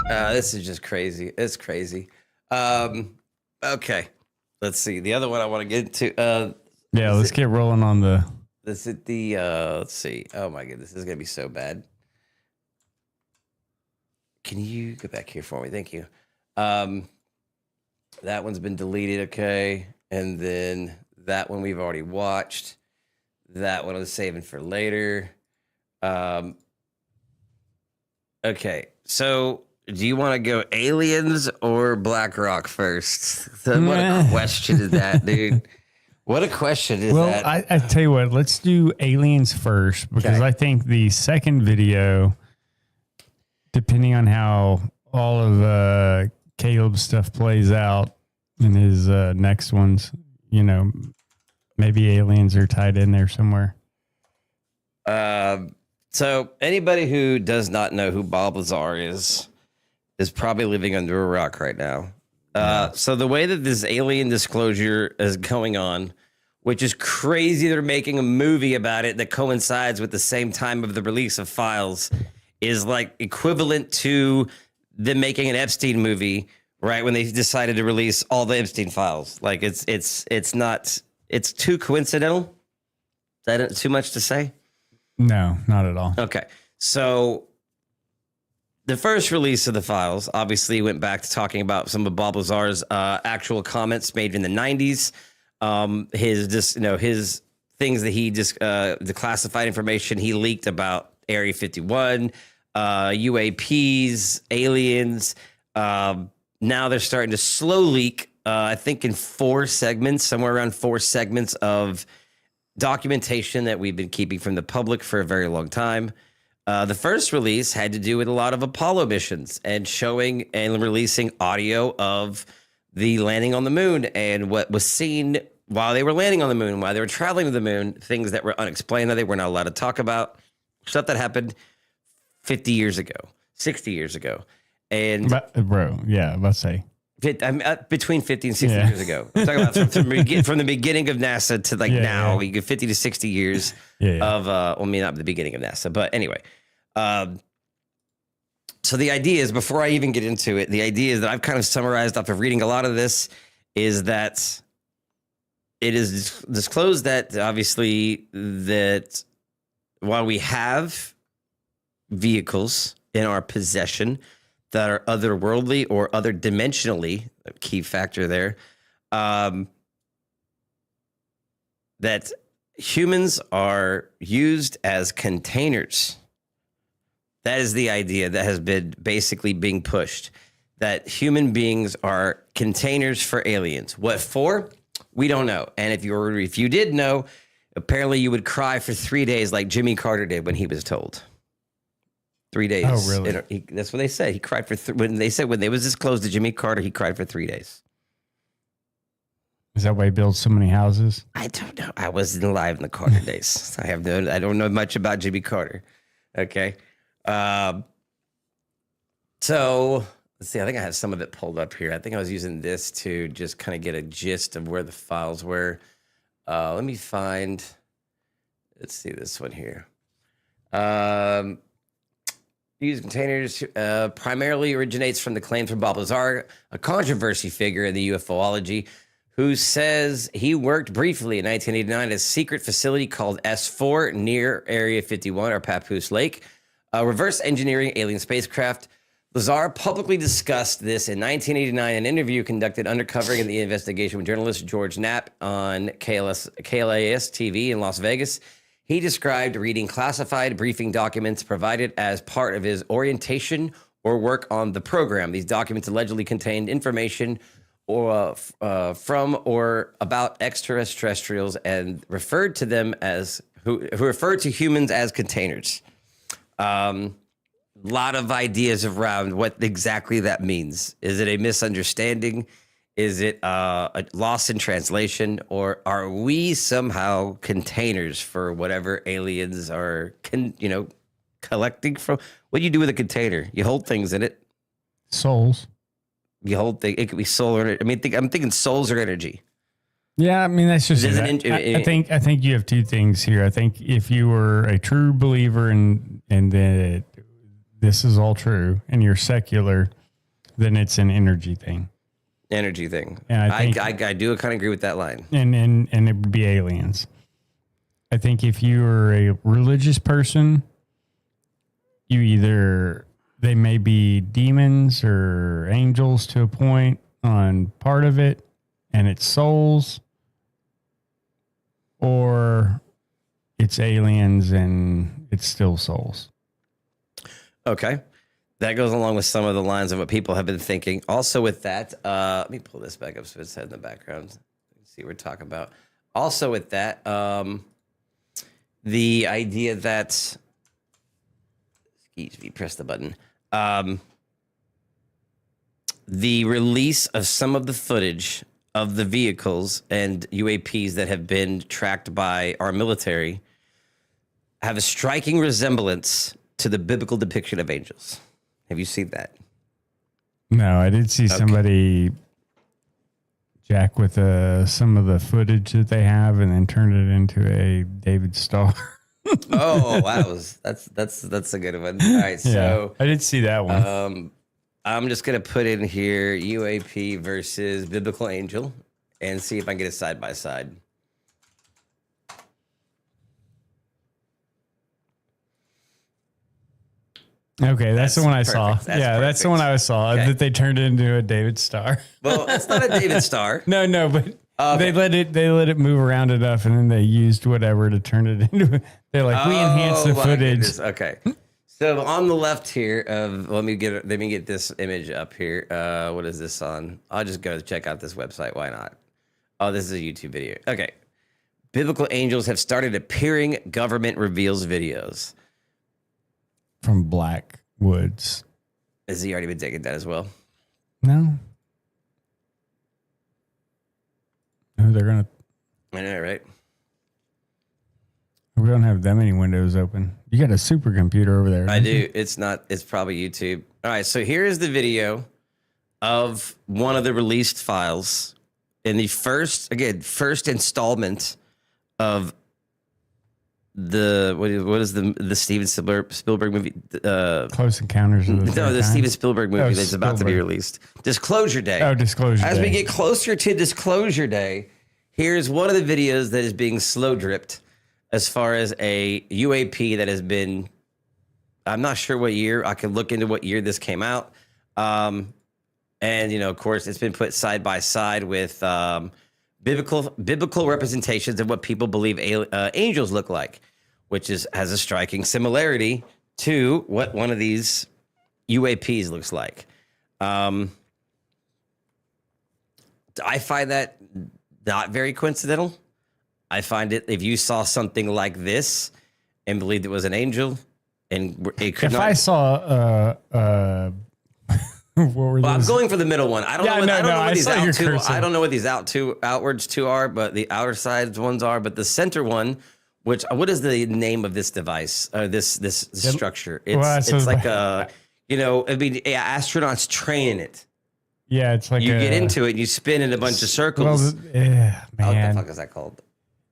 This is just crazy. It's crazy. Okay. Let's see. The other one I want to get into. Yeah, let's get rolling on the. This is the. Let's see. Oh, my goodness. This is going to be so bad. Can you go back here for me? Thank you. That one's been deleted. Okay. And then. That one we've already watched. That one I was saving for later. Okay, so do you want to go aliens or BlackRock first? What a question is that, dude? What a question is that? Well, I tell you what, let's do aliens first because I think the second video, depending on how all of Caleb's stuff plays out in his next ones, you know, maybe aliens are tied in there somewhere. So anybody who does not know who Bob Lazar is probably living under a rock right now. So the way that this alien disclosure is going on, which is crazy, they're making a movie about it that coincides with the same time of the release of files, is like equivalent to them making an Epstein movie, right? When they decided to release all the Epstein files. Like it's not. It's too coincidental. Is that too much to say? No, not at all. Okay. So the first release of the files obviously went back to talking about some of Bob Lazar's actual comments made in the 90s. His things that he just the classified information he leaked about Area 51, UAPs, aliens. Now they're starting to slow leak. I think in 4 segments, somewhere around 4 segments of documentation that we've been keeping from the public for a very long time. The first release had to do with a lot of Apollo missions and showing and releasing audio of the landing on the moon and what was seen while they were landing on the moon, while they were traveling to the moon, things that were unexplained that they were not allowed to talk about, stuff that happened 50 years ago, 60 years ago. And bro, yeah, let's say. Between 50 and 60 years ago. I'm talking about from the beginning of NASA to now. You get 50 to 60 years of, not the beginning of NASA, but anyway. So the idea is, before I even get into it, the idea is that I've kind of summarized off of reading a lot of this, is that it is disclosed that obviously that while we have vehicles in our possession that are otherworldly or other dimensionally, a key factor there, that humans are used as containers. That is the idea that has been basically being pushed, that human beings are containers for aliens. What for? We don't know. And if you did know, apparently you would cry for 3 days like Jimmy Carter did when he was told. 3 days. Oh, really? That's what they said. He cried for when they was disclosed to Jimmy Carter, he cried for 3 days. Is that why he built so many houses? I don't know. I wasn't alive in the Carter days. I don't know much about Jimmy Carter. Okay. So let's see. I think I have some of it pulled up here. I think I was using this to just kind of get a gist of where the files were. Let me find. Let's see this one here. These containers primarily originates from the claims from Bob Lazar, a controversy figure in the UFOlogy, who says he worked briefly in 1989 at a secret facility called S4 near Area 51 or Papoose Lake, reverse engineering alien spacecraft. Lazar publicly discussed this in 1989 in an interview conducted undercover in the investigation with journalist George Knapp on KLAS TV in Las Vegas. He described reading classified briefing documents provided as part of his orientation or work on the program. These documents allegedly contained information from or about extraterrestrials and referred to them as who referred to humans as containers. Lot of ideas around what exactly that means. Is it a misunderstanding? Is it a loss in translation, or are we somehow containers for whatever aliens are, collecting from? What do you do with a container? You hold things in it. Souls. You hold things. It could be soul or, I'm thinking souls or energy. Yeah, I mean, that's just it. I think you have two things here. I think if you were a true believer and that this is all true and you're secular, then it's an energy thing. Energy thing. And I do kind of agree with that line. And it would be aliens. I think if you are a religious person, they may be demons or angels to a point on part of it, and it's souls, or it's aliens and it's still souls. Okay. That goes along with some of the lines of what people have been thinking. Also with that, let me pull this back up so it's in the background. Let's see what we're talking about. Also with that, the idea that, excuse me, press the button. The release of some of the footage of the vehicles and UAPs that have been tracked by our military have a striking resemblance to the biblical depiction of angels. Have you seen that? No, I did see somebody jack with some of the footage that they have and then turn it into a David Star. Oh, wow. That's a good one. All right. So I did see that one. I'm just going to put in here UAP versus biblical angel and see if I can get it side by side. Okay, that's the one I saw. That's that's the one I saw, that they turned it into a David Star. Well, it's not a David Star. No, but they let it move around enough, and then they used whatever to turn it into. They're like, we enhanced the footage. Goodness. Okay, so on the left here let me get this image up here. What is this on? I'll just go check out this website. Why not? Oh, this is a YouTube video. Okay, biblical angels have started appearing. Government reveals videos. From Black Woods. Has he already been taking that as well? No, they're gonna. I know, right? We don't have that many windows open. You got a supercomputer over there. I do. It's not. It's probably YouTube. All right. So here is the video of one of the released files in the first installment of the what is the Steven Spielberg movie? Close Encounters of the Third the Kind? Steven Spielberg movie that's about to be released. Disclosure Day. Oh, Disclosure Day. As we get closer to Disclosure Day, here's one of the videos that is being slow dripped as far as a UAP that has been, I'm not sure what year. I can look into what year this came out. And, of course, it's been put side by side with biblical representations of what people believe angels look like, which has a striking similarity to what one of these UAPs looks like. I find that not very coincidental. I find it, if you saw something like this and believed it was an angel, and it could I saw what were I'm those? going for the middle one. I don't know what these outwards two are, but the outer sides ones are. But the center one, what is the name of this device? This structure? It's like astronauts train in it. Yeah, it's like you get into it and you spin in a bunch of circles. Man. What the fuck is that called?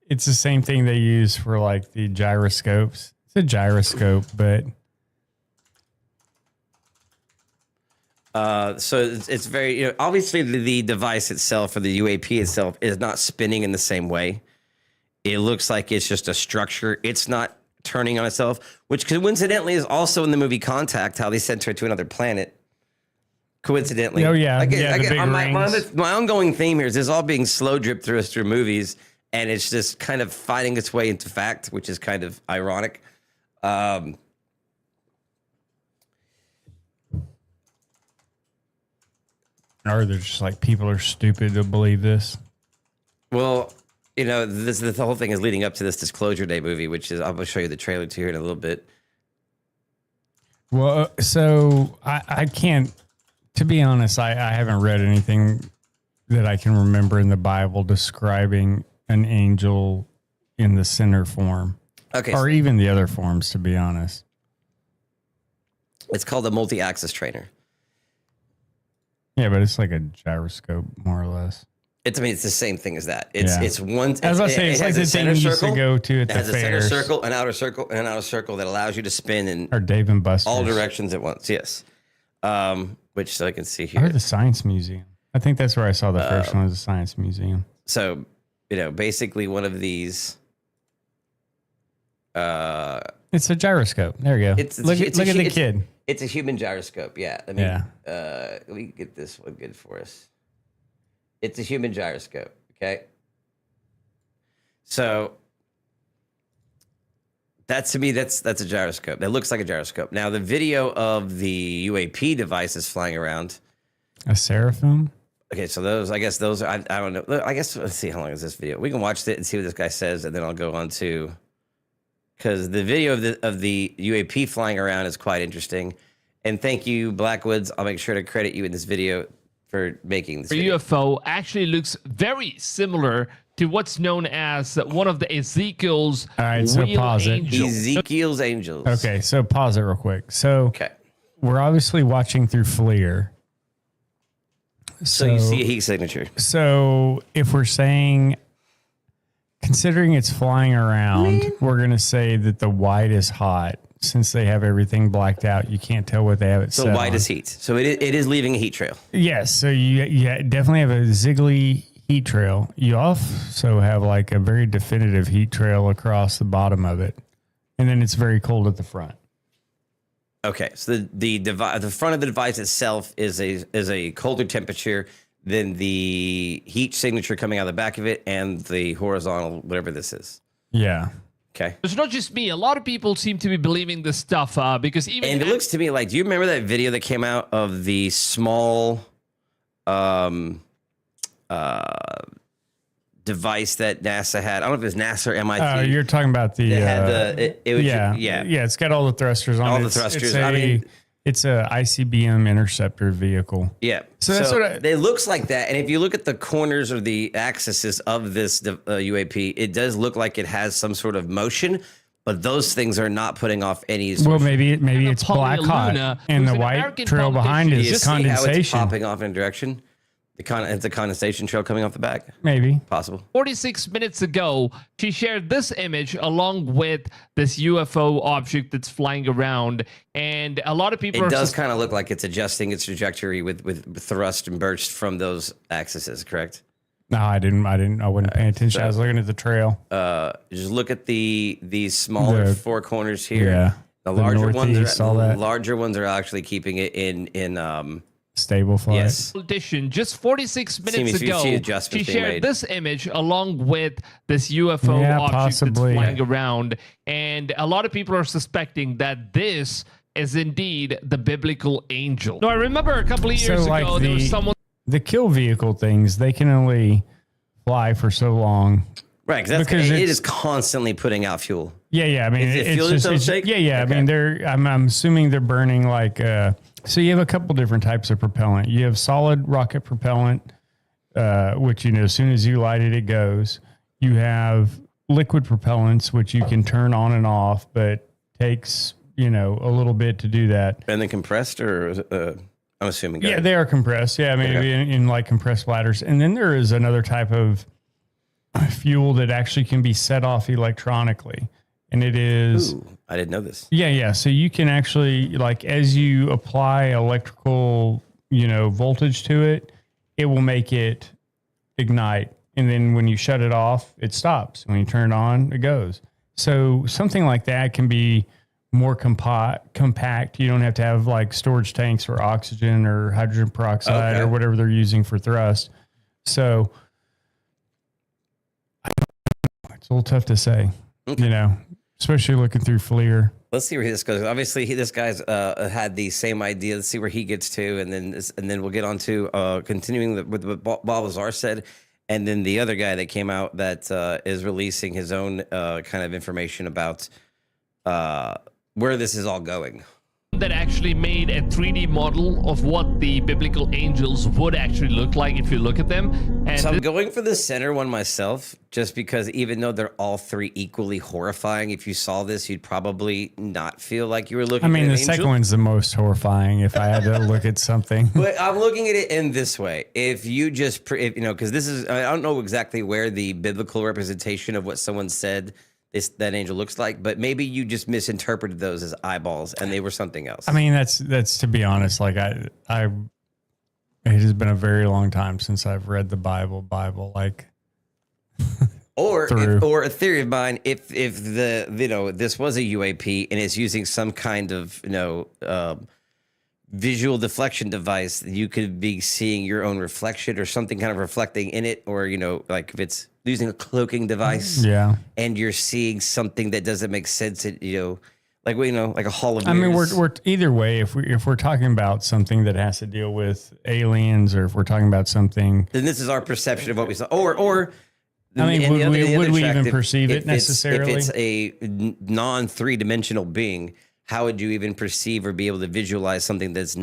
It's the same thing they use for like the gyroscopes. It's a gyroscope, but so it's very, obviously the device itself, or the UAP itself, is not spinning in the same way. It looks like it's just a structure. It's not turning on itself, which coincidentally is also in the movie Contact, how they sent her to another planet. Coincidentally. Oh, yeah. My ongoing theme here is this all being slow dripped through us through movies, and it's just kind of finding its way into fact, which is kind of ironic. Or they're just like, people are stupid to believe this. Well, the whole thing is leading up to this Disclosure Day movie, which is, I'll show you the trailer to here in a little bit. Well, so I can't, to be honest, I haven't read anything that I can remember in the Bible describing an angel in the center form. Okay. Or even the other forms, to be honest. It's called a multi-axis trainer. Yeah, but it's like a gyroscope, more or less. It's the same thing as that. It's one. As I say, it's like the thing you used to go to at the fairs. It has a center circle, an outer circle, and an outer circle that allows you to spin in Dave and Buster's. all directions at once. Yes. Which, so I can see here. Or the Science Museum. I think that's where I saw the first one, was the Science Museum. So, basically one of these. It's a gyroscope. There you go. Look at the kid. It's a human gyroscope. Yeah. Let me get this one good for us. It's a human gyroscope. Okay. So that, to me, that's a gyroscope. That looks like a gyroscope. Now, the video of the UAP device is flying around. A Seraphim? Okay, so those are, I don't know. I guess, let's see, how long is this video? We can watch it and see what this guy says, and then I'll go on to, because the video of the UAP flying around is quite interesting. And thank you, Blackwoods. I'll make sure to credit you in this video for making this video. UFO actually looks very similar to what's known as one of the Ezekiel's angels. Ezekiel's angels. Okay, so pause it real quick. So we're obviously watching through FLIR. So you see a heat signature. So if we're saying, considering it's flying around, we're going to say that the white is hot. Since they have everything blacked out, you can't tell what they have it set on. So white on. is heat. So it is leaving a heat trail. Yes. So you definitely have a ziggly heat trail. You also have like a very definitive heat trail across the bottom of it. And then it's very cold at the front. Okay. So the front of the device itself is a colder temperature than the heat signature coming out of the back of it and the horizontal, whatever this is. Yeah. Okay. It's not just me. A lot of people seem to be believing this stuff because even... And it looks to me like, do you remember that video that came out of the small device that NASA had? I don't know if it was NASA or MIT. You're talking about the... It's got all the thrusters on it. All the thrusters. It's a ICBM interceptor vehicle. Yeah. So that's it looks like that. And if you look at the corners or the axes of this UAP, it does look like it has some sort of motion, but those things are not putting off any. Well, maybe it's black hot, and the white trail behind Do is you see how it's condensation. popping off in a direction? It's a condensation trail coming off the back. Maybe possible. 46 minutes ago, she shared this image along with this UFO object that's flying around, and a lot of people. It does kind of look like it's adjusting its trajectory with thrust and burst from those axes. Correct? No, I didn't. I wasn't paying attention. I was looking at the trail. Just look at these smaller four corners here. Yeah. The larger ones are actually keeping it in stable flight. Yes. Just 46 minutes ago, she shared this image along with this UFO object that's flying around, and a lot of people are suspecting that this is indeed the biblical angel. Now, I remember a couple of years ago, there was someone. The kill vehicle things, they can only fly for so long. Right, because it is constantly putting out fuel. Yeah. I mean, I mean, I'm assuming they're burning like. So you have a couple different types of propellant. You have solid rocket propellant, which as soon as you light it, it goes. You have liquid propellants, which you can turn on and off, but takes a little bit to do that. And then compressed, or I'm assuming. Yeah, they are compressed. Yeah, I mean, in like compressed bladders. And then there is another type of fuel that actually can be set off electronically. And it is... Ooh, I didn't know this. Yeah. So you can actually, like, as you apply electrical, voltage to it, it will make it ignite. And then when you shut it off, it stops. When you turn it on, it goes. So something like that can be more compact. You don't have to have like storage tanks for oxygen or hydrogen peroxide or whatever they're using for thrust. So it's a little tough to say, especially looking through FLIR. Let's see where this goes. Obviously, this guy's had the same idea. Let's see where he gets to, and then we'll get on to continuing with what Bob Lazar said, and then the other guy that came out that is releasing his own kind of information about where this is all going. That actually made a 3D model of what the biblical angels would actually look like if you look at them. And so I'm going for the center one myself, just because even though they're all three equally horrifying, if you saw this, you'd probably not feel like you were looking at an angel. Second one's the most horrifying if I had to look at something. But I'm looking at it in this way. If you just, because this is, I don't know exactly where the biblical representation of what someone said that angel looks like, but maybe you just misinterpreted those as eyeballs and they were something else. I mean, that's to be honest, like it has been a very long time since I've read the Bible, like or a theory of mine, if this was a UAP and it's using some kind of visual deflection device, you could be seeing your own reflection or something kind of reflecting in it, or like if it's using a cloaking device, and you're seeing something that doesn't make sense, like a hall of mirrors. I mean, we're either way. If we're talking about something that has to deal with aliens, or if we're talking about something, then this is our perception of what we saw. Or I mean, would we even perceive it necessarily? If it's a non-3-dimensional being, how would you even perceive or be able to visualize something that's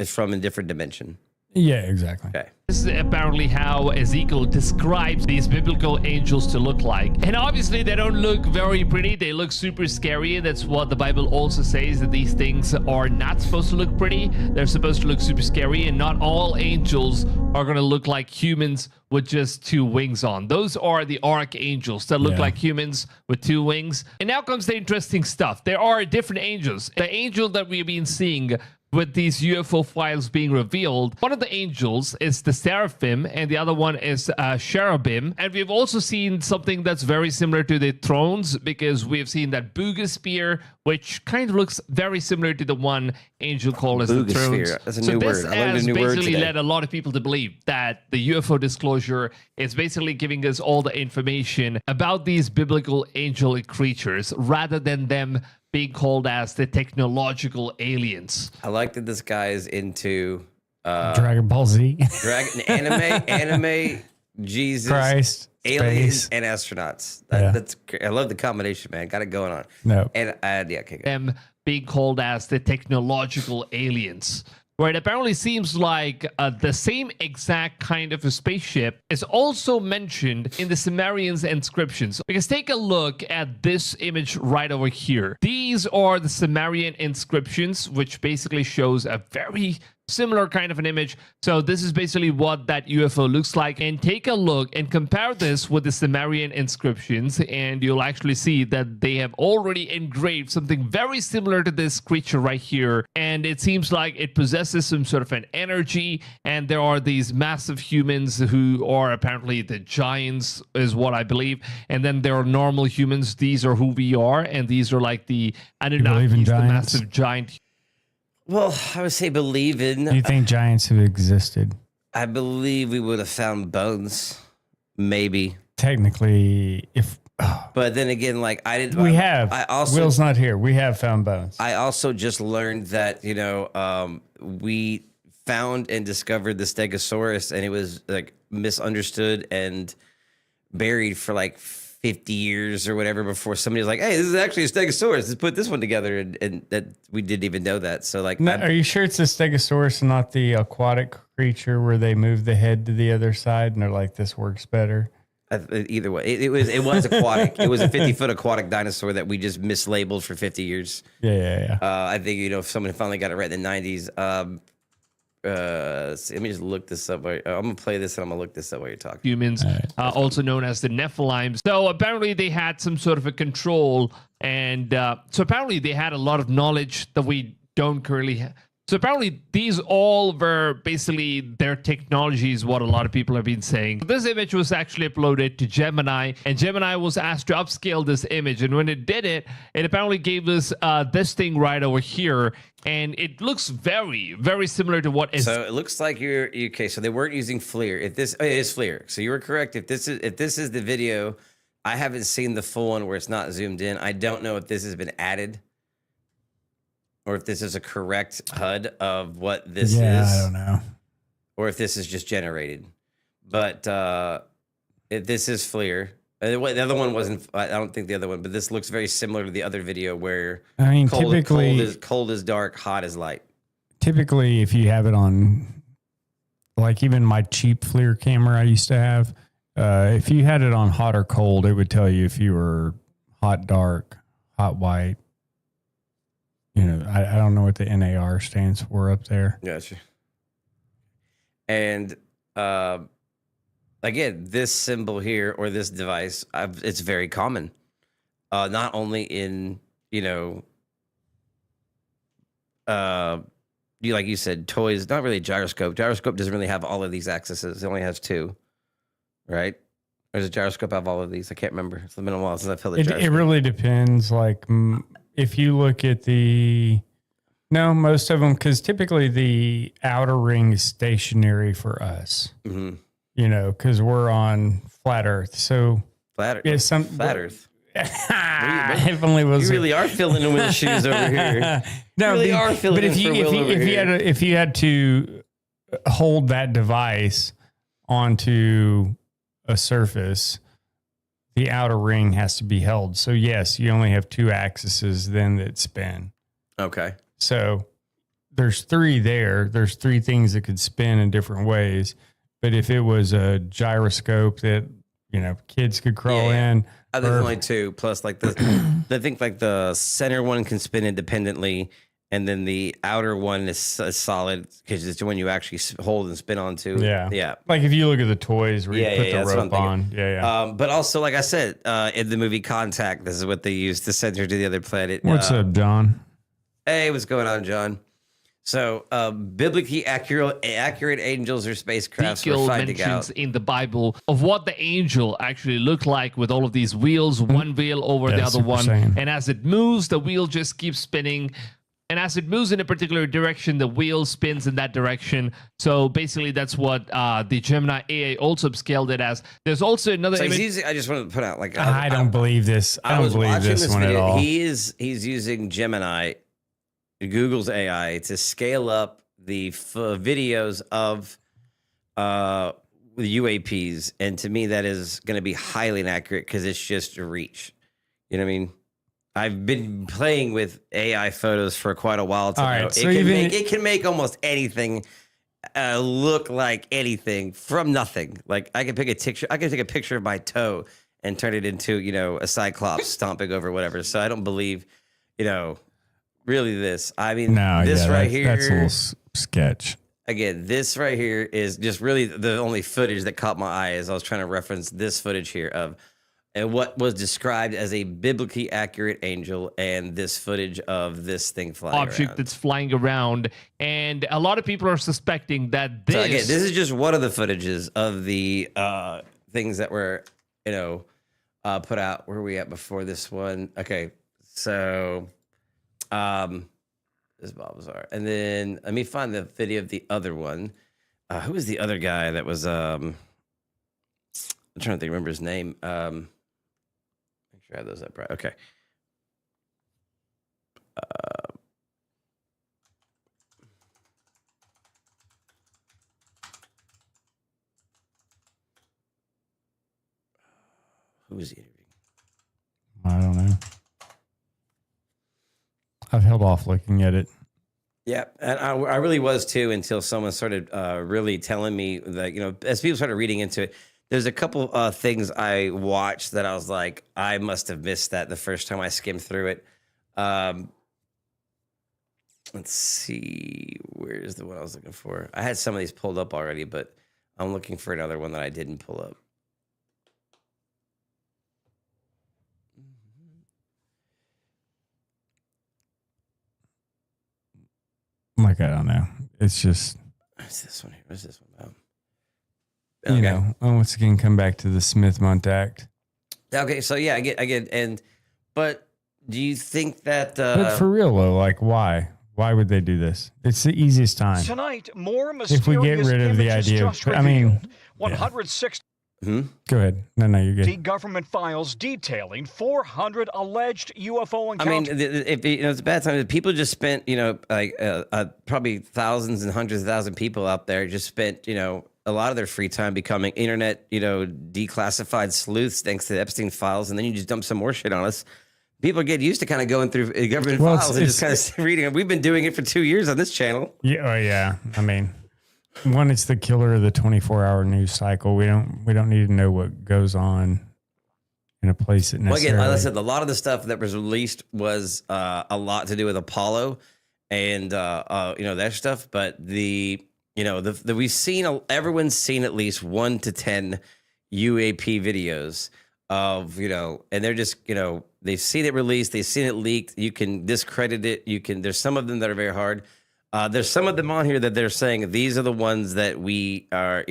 from a different dimension? Yeah, exactly. Okay. This is apparently how Ezekiel describes these biblical angels to look like. And obviously they don't look very pretty. They look super scary. That's what the Bible also says, that these things are not supposed to look pretty. They're supposed to look super scary, and not all angels are going to look like humans with just 2 wings on. Those are the archangels that look like humans with 2 wings. And now comes the interesting stuff. There are different angels. The angel that we've been seeing with these UFO files being revealed, one of the angels is the seraphim and the other one is cherubim. And we've also seen something that's very similar to the thrones, because we've seen that Booga spear, which kind of looks very similar to the one angel called as the thrones. That's a new word. This has basically led a lot of people to believe that the UFO disclosure is basically giving us all the information about these biblical angelic creatures, rather than them being called as the technological aliens. I like that this guy is into Dragon Ball Z, anime, Jesus Christ, aliens, space, and astronauts. That's I love the combination, man. Got it going on. No, and okay. Them being called as the technological aliens. where it apparently seems like the same exact kind of a spaceship is also mentioned in the Sumerians' inscriptions. Because take a look at this image right over here. These are the Sumerian inscriptions, which basically shows a very similar kind of an image. So this is basically what that UFO looks like. And take a look and compare this with the Sumerian inscriptions, and you'll actually see that they have already engraved something very similar to this creature right here. And it seems like it possesses some sort of an energy, and there are these massive humans who are apparently the giants, is what I believe. And then there are normal humans. These are who we are, and these are like the Anunnakis, the massive giant. Well, I would say believe in. Do you think giants have existed? I believe we would have found bones, maybe. Technically, if. But then again, like I didn't. We have. I also. Will's not here. We have found bones. I also just learned that we found and discovered the Stegosaurus, and it was like misunderstood and buried for like 50 years or whatever before somebody was like, hey, this is actually a Stegosaurus. Let's put this one together. And that we didn't even know that. So like, are you sure it's a Stegosaurus and not the aquatic creature where they move the head to the other side and they're like, this works better? Either way, it was aquatic. It was a 50-foot aquatic dinosaur that we just mislabeled for 50 years. Yeah. I think, if someone finally got it right in the 90s, let me just look this up. I'm gonna play this and I'm gonna look this up while you're talking. Humans, also known as the Nephilim. So apparently they had some sort of a control, and so apparently they had a lot of knowledge that we don't currently have. So apparently these all were basically their technology, is what a lot of people have been saying. This image was actually uploaded to Gemini, and Gemini was asked to upscale this image. And when it did it, it apparently gave us this thing right over here. And it looks very, very similar to what is. So it looks like you're okay. So they weren't using FLIR. If this it is FLIR, so you were correct. If this is the video, I haven't seen the full one where it's not zoomed in. I don't know if this has been added, or if this is a correct HUD of what this is. I don't know. Or if this is just generated. But if this is FLIR. The other one wasn't. I don't think the other one, but this looks very similar to the other video where typically cold is dark, hot is light. Typically, if you have it on, like even my cheap FLIR camera I used to have, if you had it on hot or cold, it would tell you if you were hot, dark, hot, white. I don't know what the NAR stands for up there. Gotcha. And again, this symbol here or this device, it's very common. Not only in, like you said, toys, not really gyroscope. Gyroscope doesn't really have all of these axes. It only has 2, right? Or does a gyroscope have all of these? I can't remember. It's been a while since I've held a gyroscope. It really depends. Like if you look at most of them, because typically the outer ring is stationary for us. Mm-hmm. Because we're on flat Earth. So flat Earth. If only was. You really are filling in with the shoes over here. No, you really are filling but in for Will over here. If you had to hold that device onto a surface, the outer ring has to be held. So yes, you only have 2 axes then that spin. Okay. So there's 3 there. There's 3 things that could spin in different ways. But if it was a gyroscope that, kids could crawl in. There's only 2, plus like I think like the center one can spin independently, and then the outer one is solid because it's the one you actually hold and spin onto. Yeah. Like if you look at the toys where you put the rope on. But also, like I said, in the movie Contact, this is what they use to send her to the other planet. What's up, John? Hey, what's going on, John? So, biblically accurate angels or spacecrafts were finding out in the Bible of what the angel actually looked like with all of these wheels, one wheel over the other one. And as it moves, the wheel just keeps spinning. And as it moves in a particular direction, the wheel spins in that direction. So basically, that's what the Gemini AI also scaled it as. There's also another image. I just wanted to put out, like, I don't believe this. I don't believe this one at all. He's using Gemini, Google's AI, to scale up the videos of the UAPs, and to me that is going to be highly inaccurate because it's just a reach. You know what I mean? I've been playing with AI photos for quite a while. All right, so it can make almost anything look like anything from nothing. Like I can take a picture of my toe and turn it into, a cyclops stomping over whatever. So I don't believe, really this. I mean, this right here. That's a little sketch. Again, this right here is just really the only footage that caught my eye as I was trying to reference this footage here of what was described as a biblically accurate angel and this footage of this thing flying object around. That's flying around. And a lot of people are suspecting that this... So again, this is just one of the footages of the things that were, put out. Where were we at before this one? Okay, so... this Bob Lazar. And then let me find the video of the other one. Who was the other guy that was I'm trying to remember his name. Make sure I have those up right. Okay. Who was he interviewing? I don't know. I've held off looking at it. Yeah, and I really was too until someone started really telling me that, as people started reading into it, there's a couple things I watched that I was like, I must have missed that the first time I skimmed through it. Let's see, where's the one I was looking for? I had some of these pulled up already, but I'm looking for another one that I didn't pull up. Like, I don't know. It's just... What's this one here? What's this one about? Once again, come back to the Smith-Mundt Act. Okay, so yeah, I get, but do you think that... but for real, though, like, why? Why would they do this? It's the easiest time. Tonight, more mysterious if we get rid of the idea of... 160... Go ahead. No, you're good. Government files detailing 400 alleged UFO encounters. I mean, it's a bad time. People just spent, probably thousands and hundreds of thousands of people out there just spent, a lot of their free time becoming internet, declassified sleuths thanks to the Epstein files, and then you just dump some more shit on us. People get used to kind of going through government files and just kind of reading them. We've been doing it for 2 years on this channel. Yeah, yeah. I mean... One, it's the killer of the 24-hour news cycle. We don't need to know what goes on in a place that necessarily... Well, again, like I said, a lot of the stuff that was released was a lot to do with Apollo and that stuff. But we've seen everyone's seen at least 1 to 10 UAP videos of and they're just they've seen it released, they've seen it leaked. You can discredit it. There's some of them that are very hard. There's some of them on here that they're saying these are the ones that we are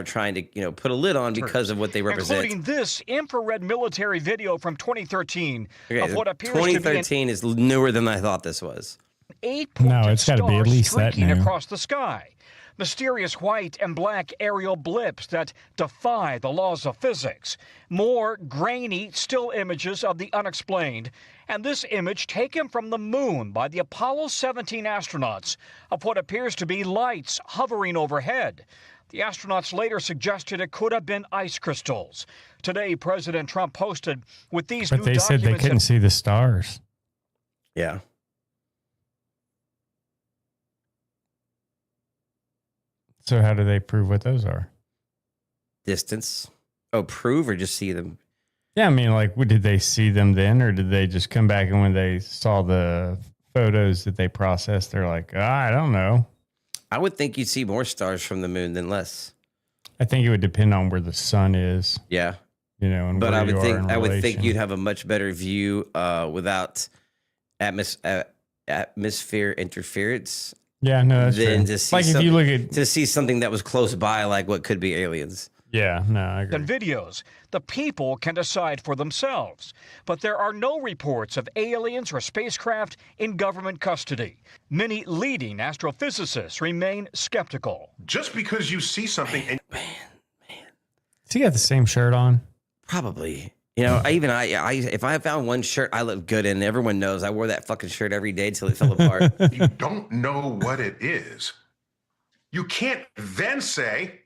trying to, put a lid on because of what they represent. Including this infrared military video from 2013 of what appears 2013 is newer than I thought this was. 8-pointed it's got to be at least that new. Across the sky. Mysterious white and black aerial blips that defy the laws of physics. More grainy still images of the unexplained. And this image taken from the moon by the Apollo 17 astronauts of what appears to be lights hovering overhead. The astronauts later suggested it could have been ice crystals. Today, President Trump posted with these new documents. But they said they couldn't see the stars. Yeah. So how do they prove what those are? Distance. Oh, prove or just see them? Yeah, I mean, like, did they see them then, or did they just come back and when they saw the photos that they processed, they're like, I don't know. I would think you'd see more stars from the moon than less. I think it would depend on where the sun is. Yeah. And but where I would think you'd have a much better view without atmosphere interference. Yeah, no, that's than true. To see like if you look at to see something that was close by, like what could be aliens. Yeah, no, I agree. And videos, the people can decide for themselves. But there are no reports of aliens or spacecraft in government custody. Many leading astrophysicists remain skeptical. Just because you see something and Does he got the same shirt on? Probably. If I found one shirt I look good in, everyone knows I wore that fucking shirt every day till it fell apart. you don't know what it is, you can't then say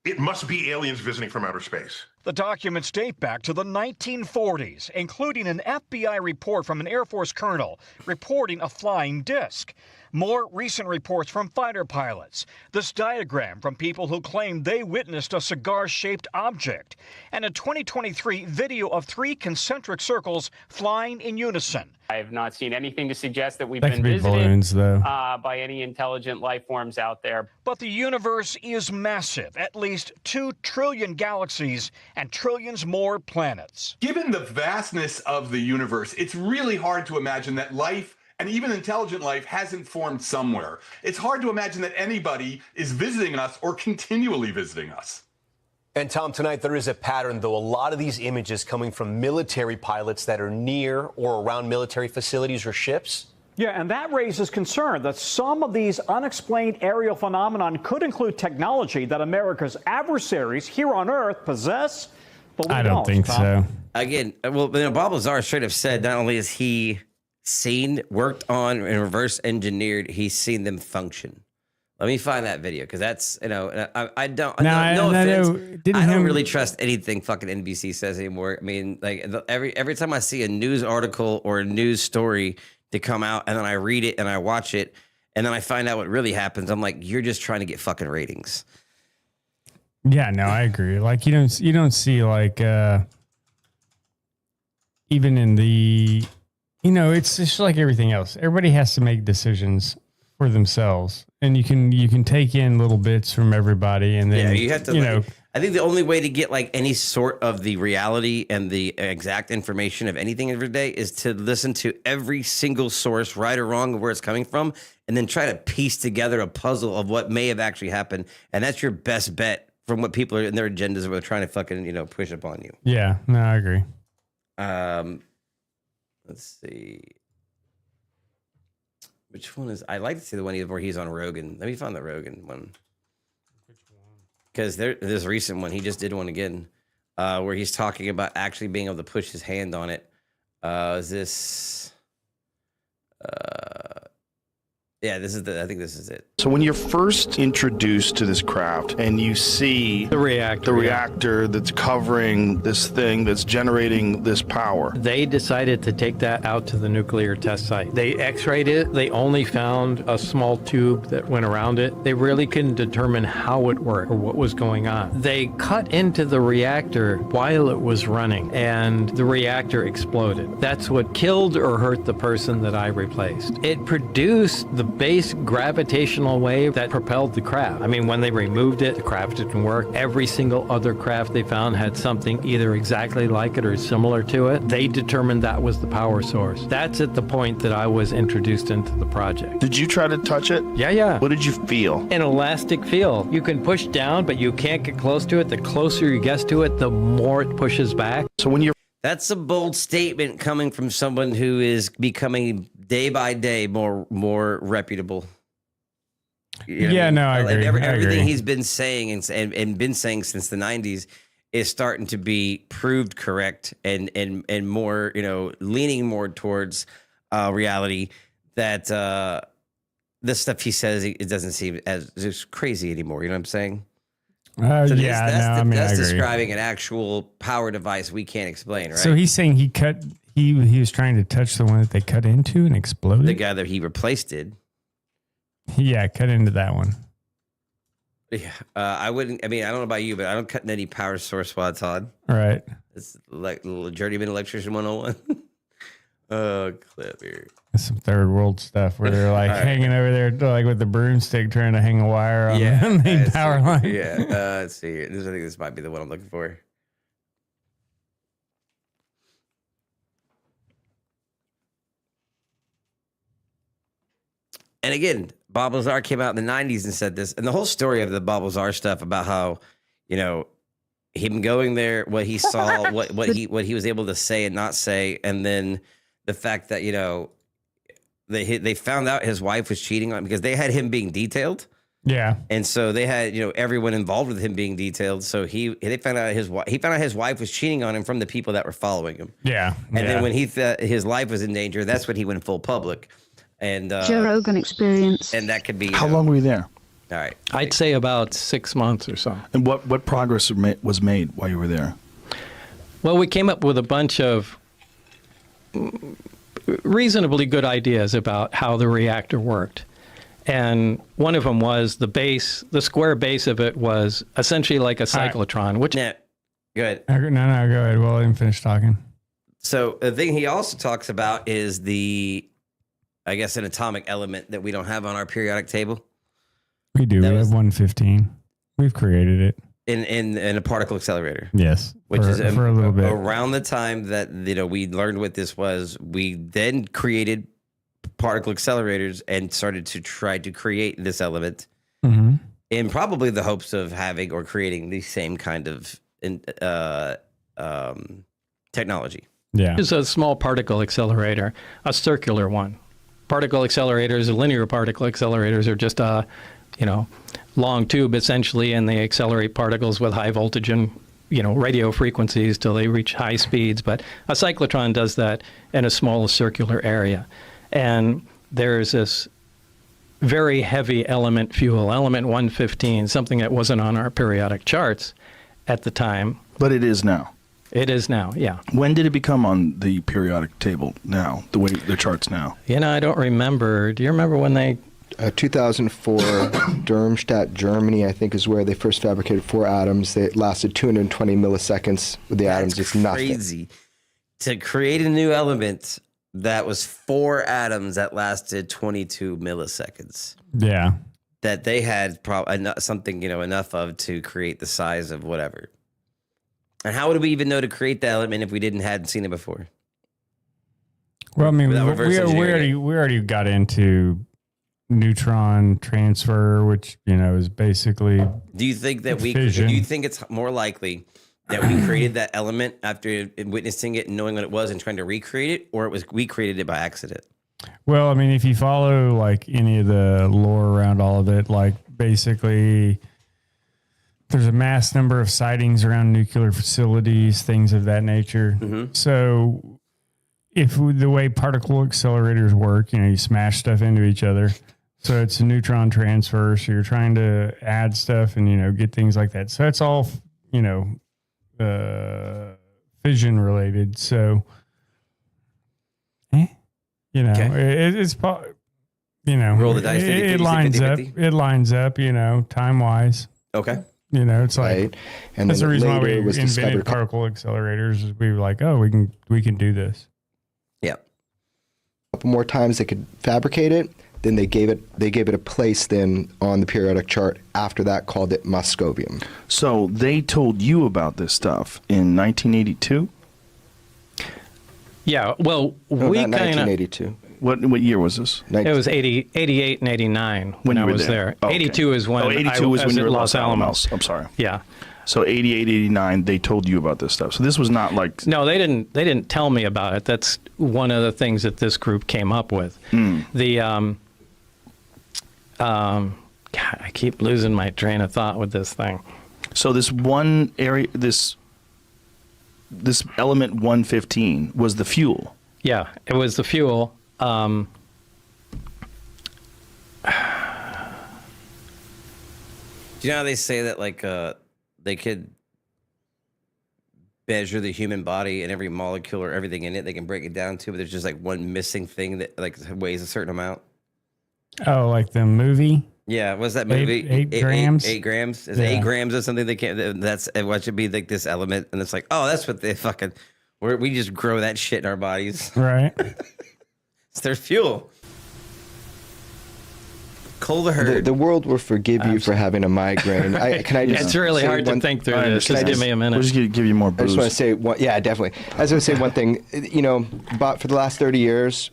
it must be aliens visiting from outer space. The documents date back to the 1940s, including an FBI report from an Air Force colonel reporting a flying disc. More recent reports from fighter pilots. This diagram from people who claim they witnessed a cigar-shaped object. And a 2023 video of 3 concentric circles flying in unison. I have not seen anything to suggest that we've That been could be visited balloons, though. By any intelligent life forms out there. But the universe is massive, at least 2 trillion galaxies and trillions more planets. Given the vastness of the universe, it's really hard to imagine that life, and even intelligent life, hasn't formed somewhere. It's hard to imagine that anybody is visiting us or continually visiting us. And Tom, tonight there is a pattern, though. A lot of these images coming from military pilots that are near or around military facilities or ships. Yeah, and that raises concern that some of these unexplained aerial phenomenon could include technology that America's adversaries here on Earth possess, but we I don't think Tom. so. Again, well, Bob Lazar straight up said not only is he worked on, and reverse engineered, he's seen them function. Let me find that video, because that's, I don't, no offense, I don't really trust anything fucking NBC says anymore. I mean, like every time I see a news article or a news story to come out, and then I read it and I watch it, and then I find out what really happens, I'm like, you're just trying to get fucking ratings. Yeah, no, I agree. Like you don't see like even in the, it's just like everything else. Everybody has to make decisions for themselves, and you can take in little bits from everybody, and then you have to. I think the only way to get like any sort of the reality and the exact information of anything every day is to listen to every single source, right or wrong, of where it's coming from, and then try to piece together a puzzle of what may have actually happened, and that's your best bet from what people are in their agendas are trying to fucking push upon you. Yeah, no, I agree. Let's see. Which one is? I like to see the one where he's on Rogan. Let me find the Rogan one. Which one? Because this recent one, he just did one again, where he's talking about actually being able to push his hand on it. Is this? Yeah, this is I think this is it. So when you're first introduced to this craft and you see the reactor that's covering this thing that's generating this power. They decided to take that out to the nuclear test site. They x-rayed it. They only found a small tube that went around it. They really couldn't determine how it worked or what was going on. They cut into the reactor while it was running, and the reactor exploded. That's what killed or hurt the person that I replaced. It produced the base gravitational wave that propelled the craft. I mean, when they removed it, the craft didn't work. Every single other craft they found had something either exactly like it or similar to it. They determined that was the power source. That's at the point that I was introduced into the project. Did you try to touch it? Yeah. What did you feel? An elastic field. You can push down, but you can't get close to it. The closer you get to it, the more it pushes back. So when you're That's a bold statement coming from someone who is becoming day by day more reputable. I agree. Everything he's been saying and been saying since the 90s is starting to be proved correct and more, leaning more towards reality, that the stuff he says, it doesn't seem as crazy anymore. You know what I'm saying? That's that's describing an actual power device we can't explain, right? So he's saying he was trying to touch the one that they cut into and exploded? The guy that he replaced did. Yeah, cut into that one. Yeah, I wouldn't. I mean, I don't know about you, but I don't cut in any power source while it's on. Right. It's like little journeyman electrician 101. Oh, clip here. That's some third world stuff where they're like hanging over there, like with the broomstick, trying to hang a wire on the main power line. Yeah. Let's see here. I think this might be the one I'm looking for. And again, Bob Lazar came out in the 90s and said this, and the whole story of the Bob Lazar stuff about how, him going there, what he saw, what he was able to say and not say, and then the fact that they found out his wife was cheating on him because they had him being detailed. Yeah, and so they had everyone involved with him being detailed. So they found out his wife was cheating on him from the people that were following him. Yeah, and then when he thought his life was in danger, that's when he went full public. And Joe Rogan experience. And that could be. How long were you there? All right. I'd say about 6 months or so. And what progress was made while you were there? Well, we came up with a bunch of reasonably good ideas about how the reactor worked. And one of them was the square base of it was essentially like a cyclotron, which... Yeah, go ahead. No, go ahead. Well, let me finish talking. So the thing he also talks about is I guess, an atomic element that we don't have on our periodic table. We do. We have 115. We've created it. In a particle accelerator. Yes. Which is for a little bit. Around the time that we learned what this was, we then created particle accelerators and started to try to create this element in probably the hopes of having or creating the same kind of technology. Yeah. It's a small particle accelerator, a circular one. Particle accelerators, linear particle accelerators are just long tube essentially, and they accelerate particles with high voltage and radio frequencies till they reach high speeds. But a cyclotron does that in a small circular area. And there's this very heavy element fuel, element 115, something that wasn't on our periodic charts at the time. But it is now. It is now, yeah. When did it become on the periodic table now, the way the charts now? I don't remember. Do you remember when they... 2004, Darmstadt, Germany, I think, is where they first fabricated 4 atoms. They lasted 220 milliseconds with the atoms. It's nothing. Crazy. To create a new element that was 4 atoms that lasted 22 milliseconds. Yeah. That they had probably something, enough of to create the size of whatever. And how would we even know to create that element if we hadn't seen it before? Well, I mean, we already got into neutron transfer, which is basically. Do you think that fission. Do you think it's more likely that we created that element after witnessing it and knowing what it was and trying to recreate it, or we created it by accident? Well, I mean, if you follow like any of the lore around all of it, like basically there's a mass number of sightings around nuclear facilities, things of that nature. Mm-hmm. So the way particle accelerators work, you smash stuff into each other. So it's a neutron transfer. So you're trying to add stuff and, get things like that. So it's all, fission related. So, it's, roll the dice. 50, it lines 50, 50. Up. It lines up, time wise. Okay. It's like, right. And that's the reason why we invented invented particle accelerators is we were like, oh, we can do this. Yeah. A couple more times they could fabricate it. Then they gave it a place then on the periodic chart after that, called it Moscovium. So they told you about this stuff in 1982? Yeah, well, no, we kind of 1982. What year was this? It was 88 and 89 when I was there. Oh, okay. 82 is when 82 was when you were at Los Alamos. I'm sorry. Yeah. So 88, 89, they told you about this stuff. So this was not like... No, they didn't tell me about it. That's one of the things that this group came up with. The God, I keep losing my train of thought with this thing. So this one area, this element 115 was the fuel. Yeah, it was the fuel. Do you know how they say that like they could measure the human body and every molecule or everything in it? They can break it down to, but there's just like one missing thing that like weighs a certain amount. Oh, like the movie? Yeah, what's that movie? 8 grams? 8 grams? Is it 8 grams or something? They can't. That's what should be like this element, and it's like, oh, that's what they fucking. We just grow that shit in our bodies, right? It's their fuel. Cull the herd. The world will forgive you for having a migraine. It's really hard to think through this. Just give me a minute. We'll just give you more booze. I just want to say one. Yeah, definitely. I was going to say one thing. About for the last 30 years.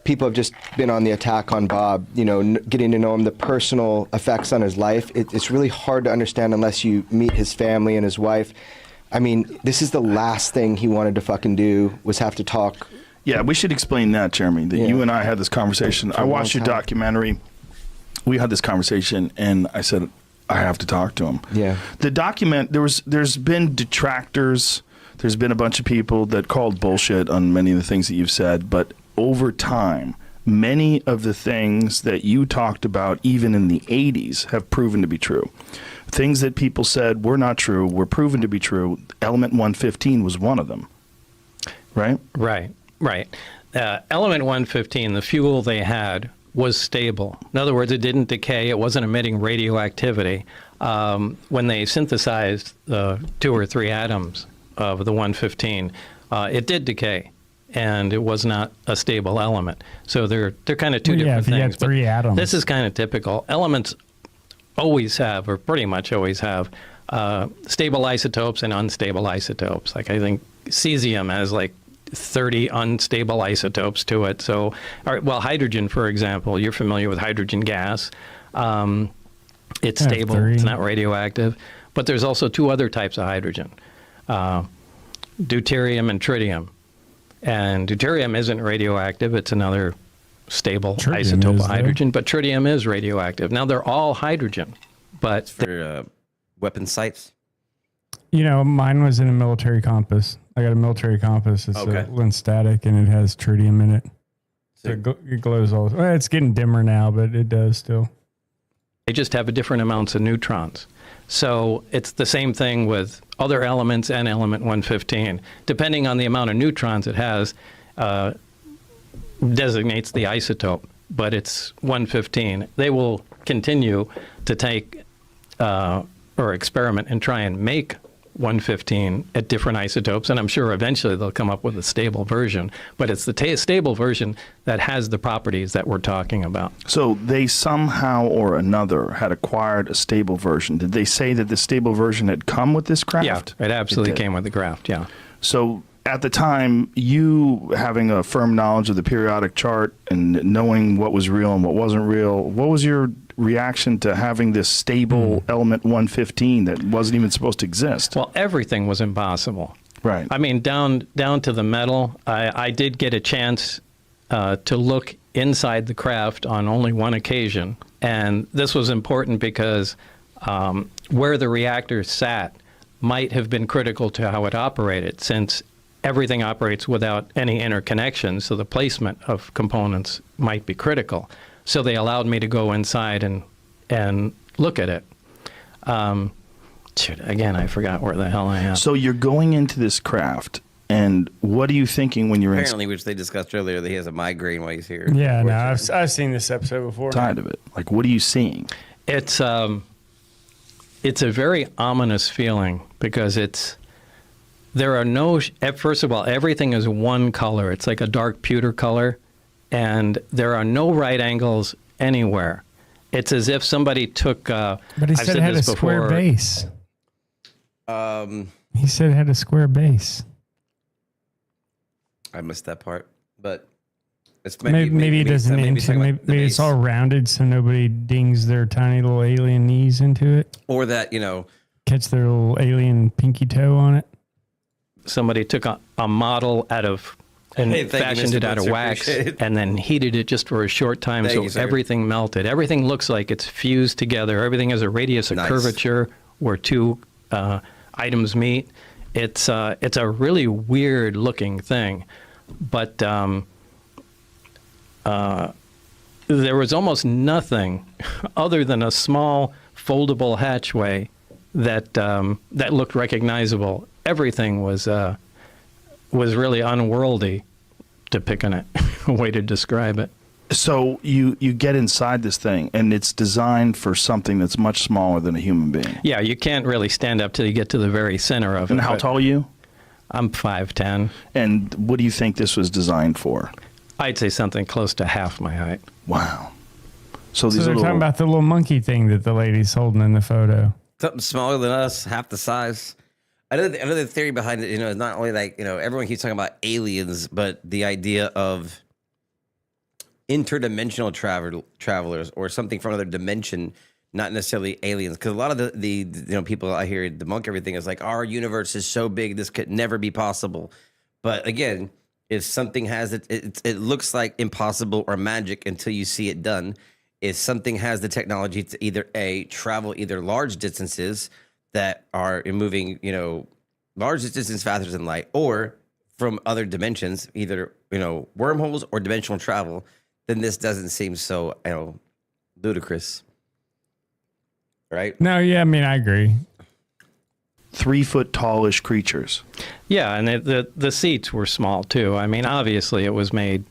People have just been on the attack on Bob, getting to know him, the personal effects on his life. It's really hard to understand unless you meet his family and his wife. I mean, this is the last thing he wanted to fucking do, was have to talk. Yeah, we should explain that, Jeremy, that you and I had this conversation. I watched your documentary. We had this conversation, and I said, I have to talk to him. Yeah. The document, there's been detractors. There's been a bunch of people that called bullshit on many of the things that you've said, but over time, many of the things that you talked about, even in the 80s, have proven to be true. things that people said were not true were proven to be true. Element 115 was one of them, right? Right. Element 115, the fuel they had, was stable. In other words, it didn't decay. It wasn't emitting radioactivity. When they synthesized the 2 or 3 atoms of the 115, it did decay, and it was not a stable element. So they're kind of two different things. Yeah, if you had 3 atoms. This is kind of typical. Elements always have, or pretty much always have, stable isotopes and unstable isotopes. Like I think cesium has like 30 unstable isotopes to it. So, hydrogen, for example, you're familiar with hydrogen gas. It's stable. 3. It's not radioactive. But there's also 2 other types of hydrogen, deuterium and tritium. And deuterium isn't radioactive. It's another stable isotope of hydrogen. But tritium is radioactive. Now, they're all hydrogen. But for weapon sights? Mine was in a military compass. I got a military compass. It's a lens static, and it has tritium in it. So it glows all. Well, it's getting dimmer now, but it does still. They just have different amounts of neutrons. So it's the same thing with other elements and element 115. Depending on the amount of neutrons it has, designates the isotope, but it's 115. They will continue to take or experiment and try and make 115 at different isotopes, and I'm sure eventually they'll come up with a stable version, but it's the stable version that has the properties that we're talking about. So they somehow or another had acquired a stable version. Did they say that the stable version had come with this craft? Yeah, it absolutely came with the craft, yeah. So at the time, you having a firm knowledge of the periodic chart and knowing what was real and what wasn't real, what was your reaction to having this stable element 115 that wasn't even supposed to exist? Well, everything was impossible. Right. I mean, down to the metal. I did get a chance to look inside the craft on only one occasion, and this was important because where the reactor sat might have been critical to how it operated, since everything operates without any interconnection, so the placement of components might be critical. So they allowed me to go inside and look at it. Again, I forgot where the hell I am. So you're going into this craft, and what are you thinking when you're apparently, which they discussed earlier, that he has a migraine while he's here. Yeah, no, I've seen this episode before. Tired of it. Like, what are you seeing? It's a very ominous feeling because there are no. First of all, everything is one color. It's like a dark pewter color. And there are no right angles anywhere. It's as if somebody took. But he said it had a square base. He said it had a square base. I missed that part, but it's maybe it doesn't. Maybe it's all rounded, so nobody dings their tiny little alien knees into it. Or that catch their little alien pinky toe on it. Somebody took a model out of. And fashioned it out of wax and then heated it just for a short time everything melted. Everything looks like it's fused together. Everything has a radius of curvature where 2 items meet. It's a really weird looking thing. But there was almost nothing other than a small foldable hatchway that looked recognizable. Everything was really unworldly, to pick on it, a way to describe it. So you get inside this thing, and it's designed for something that's much smaller than a human being. Yeah, you can't really stand up till you get to the very center of it. And how tall are you? I'm 5'10". And what do you think this was designed for? I'd say something close to half my height. Wow. So they're talking about the little monkey thing that the lady's holding in the photo. Something smaller than us, half the size. Another theory behind it, is not only like, everyone keeps talking about aliens, but the idea of interdimensional travelers or something from another dimension, not necessarily aliens. Because a lot of the people I hear debunk everything is like, our universe is so big, this could never be possible. But again, if something has it looks like impossible or magic until you see it done. If something has the technology to either travel either large distances that are moving, large distances faster than light, or from other dimensions, either, wormholes or dimensional travel, then this doesn't seem so, ludicrous. right? No, yeah, I mean, I agree. 3 foot tallish creatures. Yeah, and the seats were small too. I mean, obviously it was made,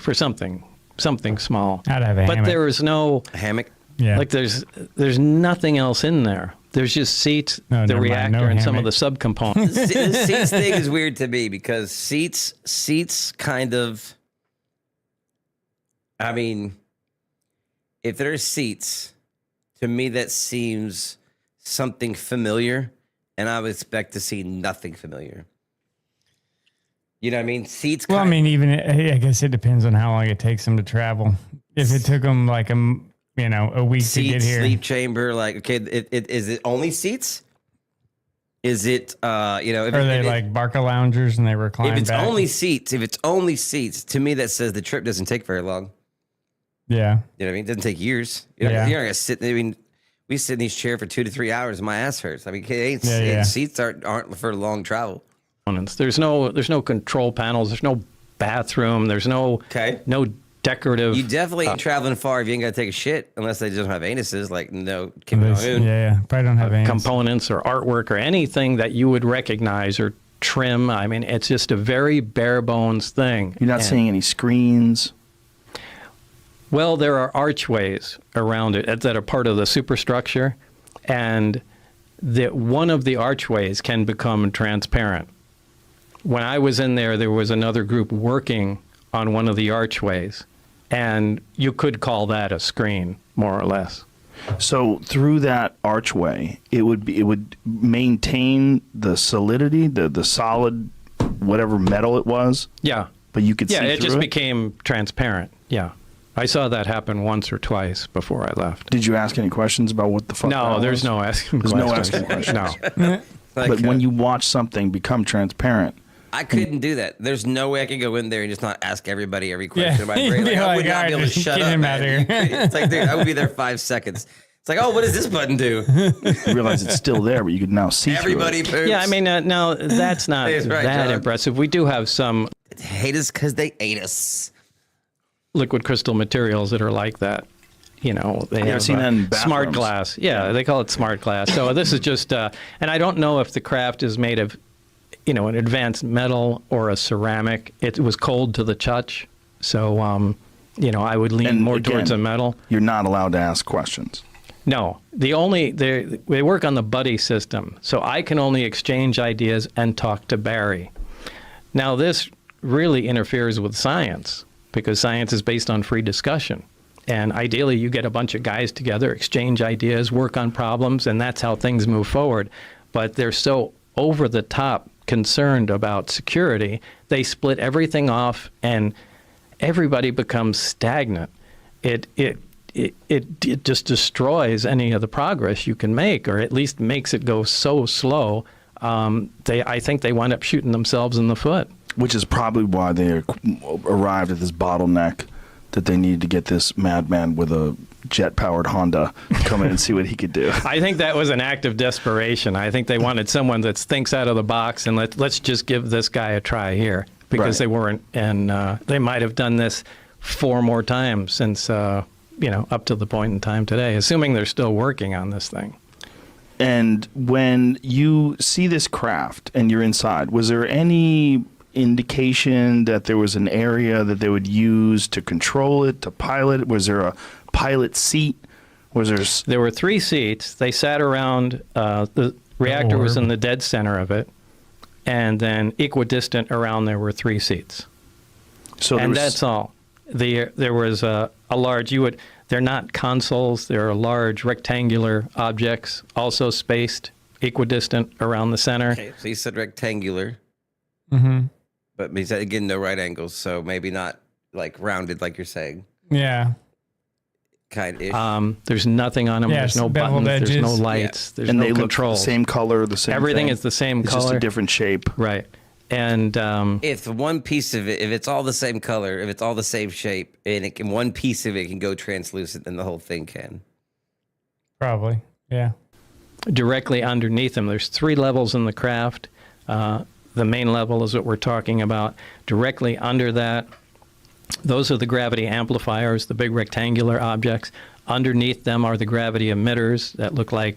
for something small. I'd have a but hammock. there was no hammock. Yeah, like there's nothing else in there. There's just seats, the reactor, and some of the subcomponents. The seats thing is weird to me because seats kind of. I mean, if there's seats, to me that seems something familiar. And I would expect to see nothing familiar. You know what I mean? Seats. Well, I mean, even I guess it depends on how long it takes them to travel. If it took them like a week to get here, sleep chamber. Like, okay, is it only seats? Is it are they like Barca loungers and they recline? If it's back? only seats, to me that says the trip doesn't take very long. Yeah, you know what I mean? It doesn't take years. You're not gonna sit. I mean. We sit in these chairs for 2 to 3 hours and my ass hurts. I mean, seats aren't for long travel. There's no control panels. There's no bathroom. There's no decorative. You definitely ain't traveling far if you ain't got to take a shit unless they just don't have anuses. Like, no, Kim Jong-un. Yeah, probably don't have anus. Components or artwork or anything that you would recognize or trim. I mean, it's just a very bare bones thing. You're not seeing any screens. Well, there are archways around it that are part of the superstructure, and one of the archways can become transparent. When I was in there was another group working on one of the archways, and you could call that a screen, more or less. So through that archway, it would maintain the solidity, the solid, whatever metal it was. Yeah, but you could see through it. Yeah, it just became transparent. Yeah. I saw that happen once or twice before I left. Did you ask any questions about what the fuck? No, there's no asking questions. No asking questions. No. But when you watch something become transparent, I couldn't do that. There's no way I could go in there and just not ask everybody every question about brain. You'd be I would like, not be able to "All right, shut get up, him man. out of here." It's like, dude, I would be there 5 seconds. It's like, oh, what does this button do? you realize it's still there, but you can now see Everybody through it. poops. Yeah, I mean, now that's not That's right, that John. impressive. We do have some hate us because they ate us. Liquid crystal materials that are like that. They have seen that in smart bathrooms. glass. Yeah, they call it smart glass. So this is just, and I don't know if the craft is made of, an advanced metal or a ceramic. It was cold to the touch. So, I would lean more towards a metal. You're not allowed to ask questions. No, they work on the buddy system. So I can only exchange ideas and talk to Barry. Now this really interferes with science, because science is based on free discussion. And ideally, you get a bunch of guys together, exchange ideas, work on problems, and that's how things move forward. But they're so over-the-top concerned about security, they split everything off, and everybody becomes stagnant. It just destroys any of the progress you can make, or at least makes it go so slow. I think they wind up shooting themselves in the foot. Which is probably why they arrived at this bottleneck that they needed to get this madman with a jet-powered Honda come in and see what he could do. I think that was an act of desperation. I think they wanted someone that thinks out of the box and let's just give this guy a try here, because they weren't, and they might have done this 4 more times since up to the point in time today, assuming they're still working on this thing. And when you see this craft and you're inside, was there any indication that there was an area that they would use to control it, to pilot it? Was there a pilot seat? There were 3 seats. They sat around, the reactor was in the dead center of it, and then equidistant around there were 3 seats. And that's all. There was a large, they're not consoles, they're large rectangular objects, also spaced, equidistant around the center. Okay, so you said rectangular. Mm-hmm. But he said, again, no right angles, so maybe not like rounded like you're saying. Yeah. Kind-ish. There's nothing on them. Yeah, there's no buttons. There's no lights. There's and no they controls. Look the same color, the same Everything thing. is the same it's color. Just a different shape. Right. And if one piece of it, if it's all the same color, if it's all the same shape, and one piece of it can go translucent, then the whole thing can. Probably. Yeah. Directly underneath them, there's 3 levels in the craft. The main level is what we're talking about. Directly under that Those are the gravity amplifiers, the big rectangular objects. Underneath them are the gravity emitters that look like,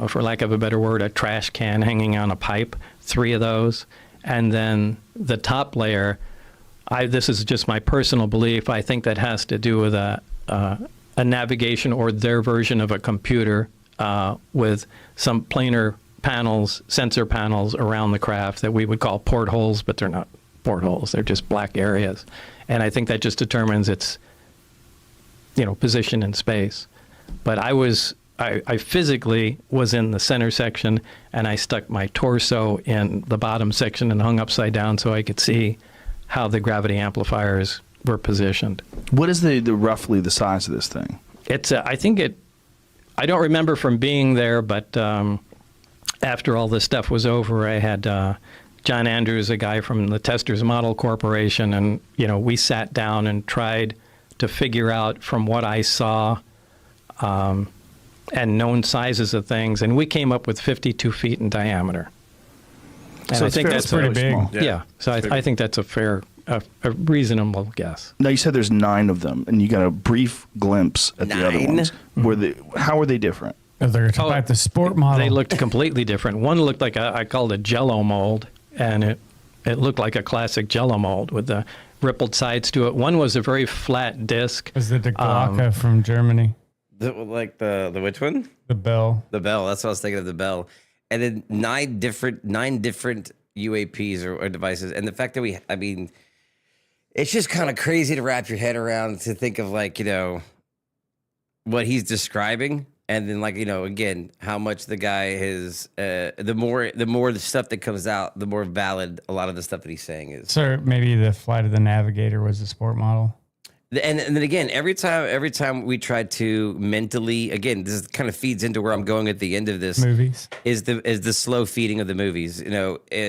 for lack of a better word, a trash can hanging on a pipe. 3 of those. And then the top layer, this is just my personal belief, I think that has to do with a navigation or their version of a computer with some planar panels, sensor panels around the craft that we would call portholes, but they're not portholes. They're just black areas. And I think that just determines its, position in space. But I physically was in the center section, and I stuck my torso in the bottom section and hung upside down so I could see how the gravity amplifiers were positioned. What is the roughly the size of this thing? It's I don't remember from being there, but after all this stuff was over, I had John Andrews, a guy from the Testers Model Corporation, and we sat down and tried to figure out from what I saw and known sizes of things, and we came up with 52 feet in diameter. And so I think that's pretty big. Small. Yeah. So I think that's a reasonable guess. Now, you said there's 9 of them, and you got a brief glimpse at the other ones. How are they different? They're about the sport model. They looked completely different. One looked like I called a Jell-O mold, and it looked like a classic Jell-O mold with the rippled sides to it. One was a very flat disc. Was it the Glocke from Germany? The which one? The Bell. The Bell. That's what I was thinking of, the Bell. And then 9 different UAPs or devices. And the fact that it's just kind of crazy to wrap your head around, to think of what he's describing. And then again, how much the guy is, the more the stuff that comes out, the more valid a lot of the stuff that he's saying is. So maybe the Flight of the Navigator was the sport model. And then again, every time we try to mentally, again, this kind of feeds into where I'm going at the end of this. Movies is the slow feeding of the movies.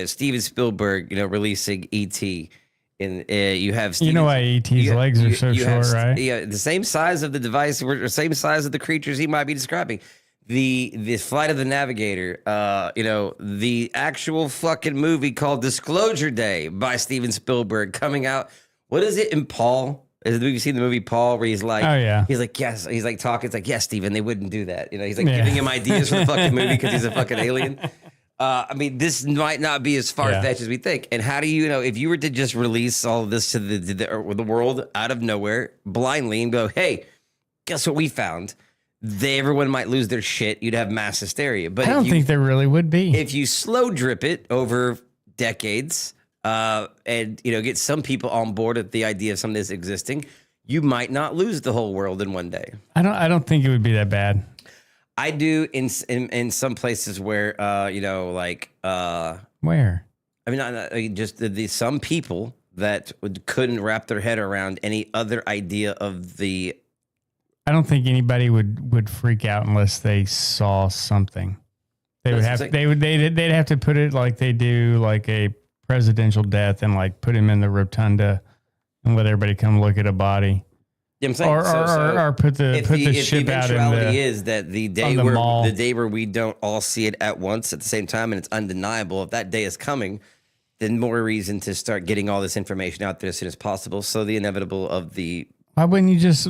Steven Spielberg, releasing E.T. And you have Steven, why E.T.'s legs are so short, right? Yeah, the same size of the device, or same size of the creatures he might be describing. The Flight of the Navigator, the actual fucking movie called Disclosure Day by Steven Spielberg coming out. What is it in Paul? Have you seen the movie Paul, where he's like, oh yeah, he's like, yes, he's like talking, it's like, yes, Steven, they wouldn't do that. He's like giving him ideas for the fucking movie because he's a fucking alien. This might not be as far-fetched as we think. And how do if you were to just release all of this to the world out of nowhere blindly and go, hey, guess what we found? Everyone might lose their shit. You'd have mass hysteria. But I don't think there really would be. If you slow drip it over decades, and get some people on board with the idea of some of this existing, you might not lose the whole world in one day. I don't think it would be that bad. I do in some places where where just some people that couldn't wrap their head around any other idea of the. I don't think anybody would freak out unless they saw something. They'd have to put it like they do like a presidential death and put him in the rotunda and let everybody come look at a body. Yeah, I'm saying, or put the ship out in the eventuality is that the day where we don't all see it at once at the same time and it's undeniable. If that day is coming, then more reason to start getting all this information out there as soon as possible. So the inevitable of the. Why wouldn't you just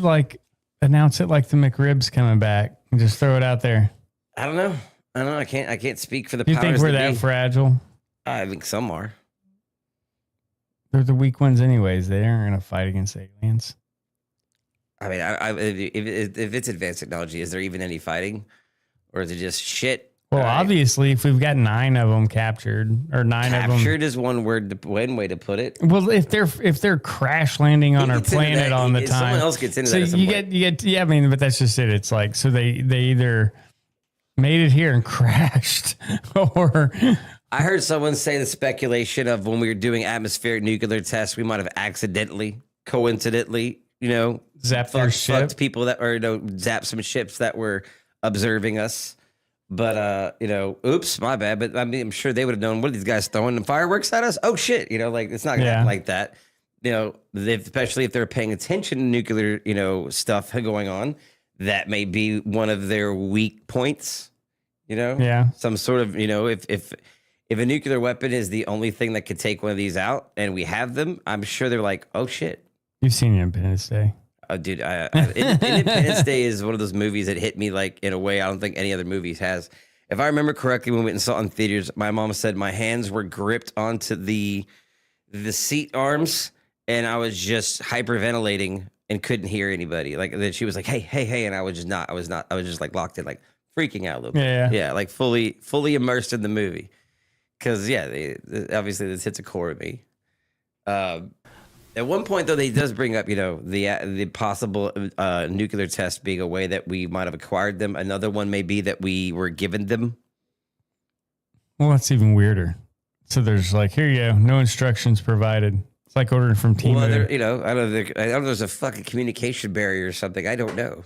announce it like the McRib's coming back and just throw it out there? I don't know. I can't speak for the. You think we're that fragile? I think some are. They're the weak ones, anyways. They aren't going to fight against aliens. I mean, if it's advanced technology, is there even any fighting, or is it just shit? Well, obviously, if we've got 9 of them captured, or 9 of them captured is one way to put it. Well, if they're crash landing on our planet on the time, someone else gets into that. You get, but that's just it. It's like so they either made it here and crashed, or. I heard someone say the speculation of when we were doing atmospheric nuclear tests, we might have accidentally, coincidentally, zapped their ship. Fucked people that, or zapped some ships that were observing us. But oops, my bad. But I mean, I'm sure they would have known. What are these guys throwing fireworks at us? Oh shit! It's not gonna happen like that. Especially if they're paying attention to nuclear, stuff going on. That may be one of their weak points. Some sort of if a nuclear weapon is the only thing that could take one of these out, and we have them, I'm sure they're like, oh shit. You've seen Independence Day. Oh, dude, Independence Day is one of those movies that hit me like in a way I don't think any other movies has. If I remember correctly, when we went and saw it in theaters, my mom said my hands were gripped onto the seat arms, and I was just hyperventilating and couldn't hear anybody. Like then she was like, hey, and I was just not. I was just like locked in, like freaking out a little bit. Yeah, like fully immersed in the movie. Because obviously this hits a core of me. At one point, though, they does bring up, the possible nuclear test being a way that we might have acquired them. Another one may be that we were given them. Well, that's even weirder. So there's like, here you go, no instructions provided. It's like ordering from Team. Well, I don't know if there's a fucking communication barrier or something. I don't know.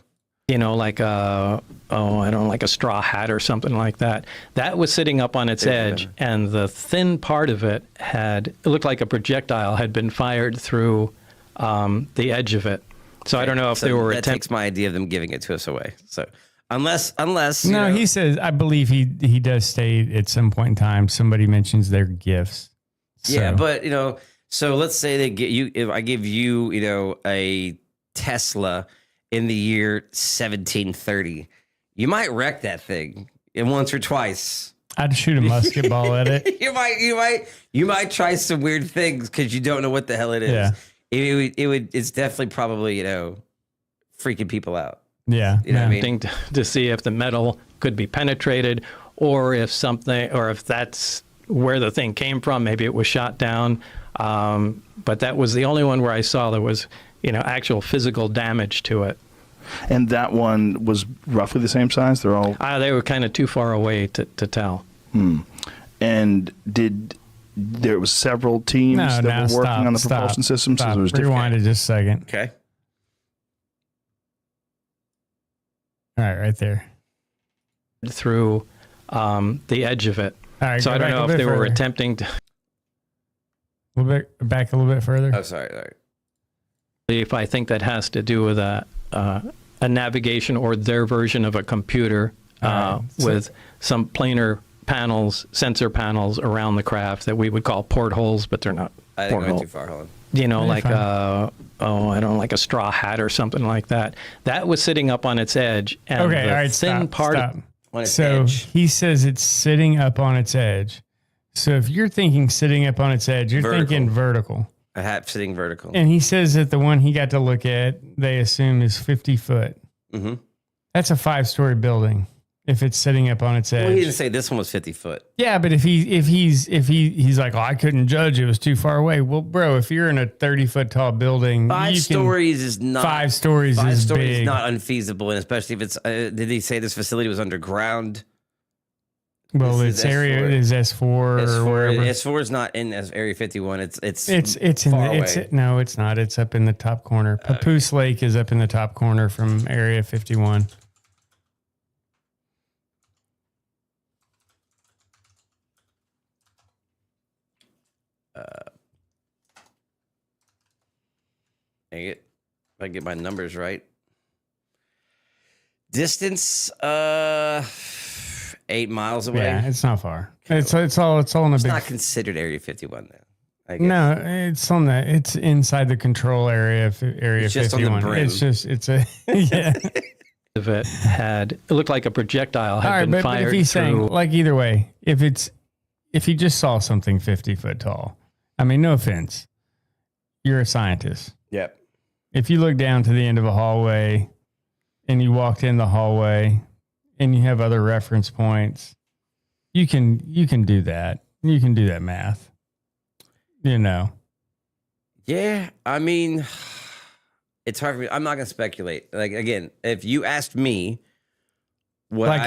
Like like a straw hat or something like that. That was sitting up on its edge, and the thin part of it looked like a projectile had been fired through the edge of it. So I don't know if they were. That takes my idea of them giving it to us away. So unless no, he says, I believe he does state at some point in time somebody mentions their gifts. So. Yeah, but so let's say they get you. If I give you, a Tesla in the year 1730, you might wreck that thing once or twice. I'd shoot a musket ball at it. You might try some weird things because you don't know what the hell it is. Yeah. It's definitely probably, freaking people out. Yeah. You know what I mean? To see if the metal could be penetrated or if that's where the thing came from. Maybe it was shot down. But that was the only one where I saw there was, actual physical damage to it. And that one was roughly the same size? They were kind of too far away to tell. And there was several teams that were working on the propulsion system? Stop. So there was Rewind it just a second. Okay. All right, right there. Through the edge of it. All right, so I don't know if they were attempting to... A little bit back, a little bit further. Oh, sorry. If I think that has to do with a navigation or their version of a computer with some planar panels, sensor panels around the craft that we would call portholes, but they're not. I think I went too far. Hold on. Like a straw hat or something like that. That was sitting up on its edge. And okay, all right, thin stop. He says it's sitting up on its edge. So if you're thinking sitting up on its edge, you're thinking vertical. A hat sitting vertical. And he says that the one he got to look at, they assume is 50 foot. Mm-hmm. That's a 5-story building if it's sitting up on its edge. Well, he didn't say this one was 50 foot. Yeah, but if he's like, I couldn't judge, it was too far away. Well, bro, if you're in a 30-foot tall building, 5 stories is not 5 stories. 5 is stories big. is not unfeasible, and especially if it's. Did he say this facility was underground? Well, its area is S4 or wherever. S4 is not in Area 51. It's far away. No, it's not. It's up in the top corner. Papoose Lake is up in the top corner from Area 51. Dang it. If I get my numbers right. Distance 8 miles away. Yeah, it's not far. It's all in a big. It's not considered Area 51 then. I guess. No, it's inside the control area of Area 51. Just on the brim. It's a yeah. Of it looked like a projectile had been fired. But if he's saying, like, either way, if he just saw something 50 foot tall, I mean, no offense, you're a scientist. Yep. If you look down to the end of a hallway and you walked in the hallway and you have other reference points, you can do that. You can do that math. Yeah, I mean, it's hard for me. I'm not going to speculate. Like, again, if you asked me I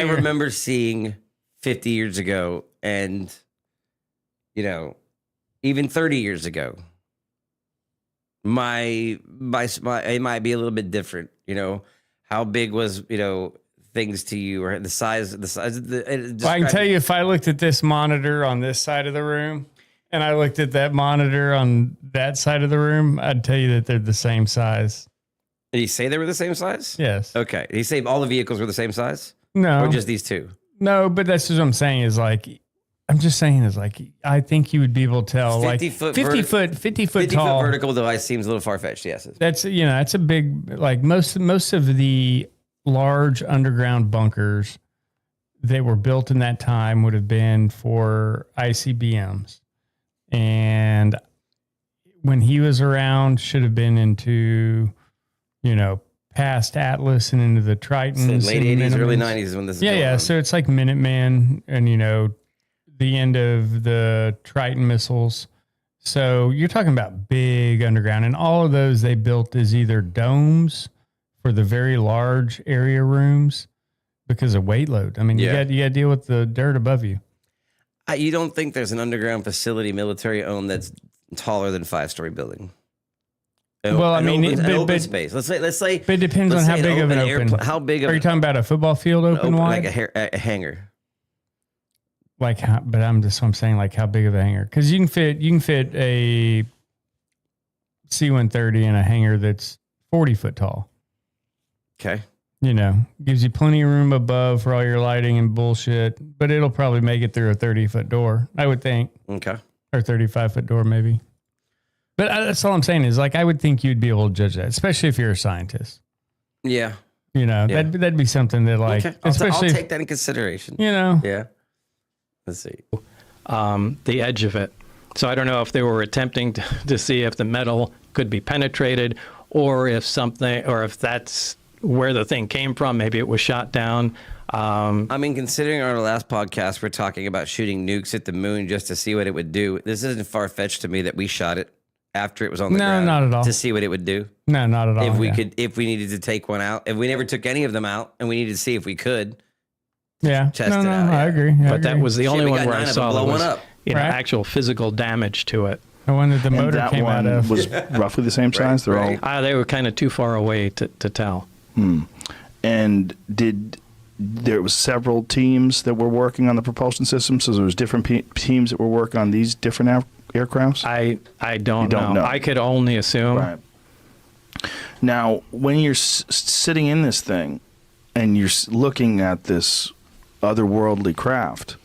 remember seeing 50 years ago and, even 30 years ago, my it might be a little bit different. How big was, things to you, or the size of the. Well, I can tell you, if I looked at this monitor on this side of the room and I looked at that monitor on that side of the room, I'd tell you that they're the same size. Did he say they were the same size? Yes. Okay. Did he say all the vehicles were the same size? No. Or just these two? No, but that's what I'm saying is, like, I'm just saying is like, I think you would be able to tell 50 like foot 50 foot tall. Foot vertical device seems a little far fetched. Yes. That's, that's a big, like most of the large underground bunkers that were built in that time would have been for ICBMs. And when he was around, should have been into, past Atlas and into the Tritons. Late 80s, early 90s is when this is going on. So it's like Minuteman and, the end of the Triton missiles. So you're talking about big underground, and all of those they built as either domes for the very large area rooms because of weight load. I mean, you got to deal with the dirt above you. You don't think there's an underground facility military owned that's taller than a 5-story building? Well, I mean, open space. Let's say. But it depends on how big of an open. How big? Are you talking about a football field open wide? Like a hangar. Like how? But I'm saying like how big of a hangar? Because you can fit a C-130 in a hangar that's 40 foot tall. Okay. Gives you plenty of room above for all your lighting and bullshit, but it'll probably make it through a 30-foot door, I would think. Okay. Or 35-foot door, maybe. But that's all I'm saying is, like, I would think you'd be able to judge that, especially if you're a scientist. Yeah. That'd be something that, like, okay. especially I'll take that in consideration. Yeah. Let's see. The edge of it. So I don't know if they were attempting to see if the metal could be penetrated, or if that's where the thing came from. Maybe it was shot down. I mean, considering our last podcast, we're talking about shooting nukes at the moon just to see what it would do. This isn't far-fetched to me that we shot it after it was on the ground. No, not at all. To see what it would do. No, not at all. If we needed to take one out, if we never took any of them out, and we needed to see if we could. Test it out. I agree. That was the only one where I saw blow one up. Actual physical damage to it. The one that the motor came out of was roughly the same size. They're all. They were kind of too far away to tell. And there was several teams that were working on the propulsion system, so there was different teams that were working on these different aircrafts? I don't know. I could only assume. Right. Now, when you're sitting in this thing and you're looking at this otherworldly craft,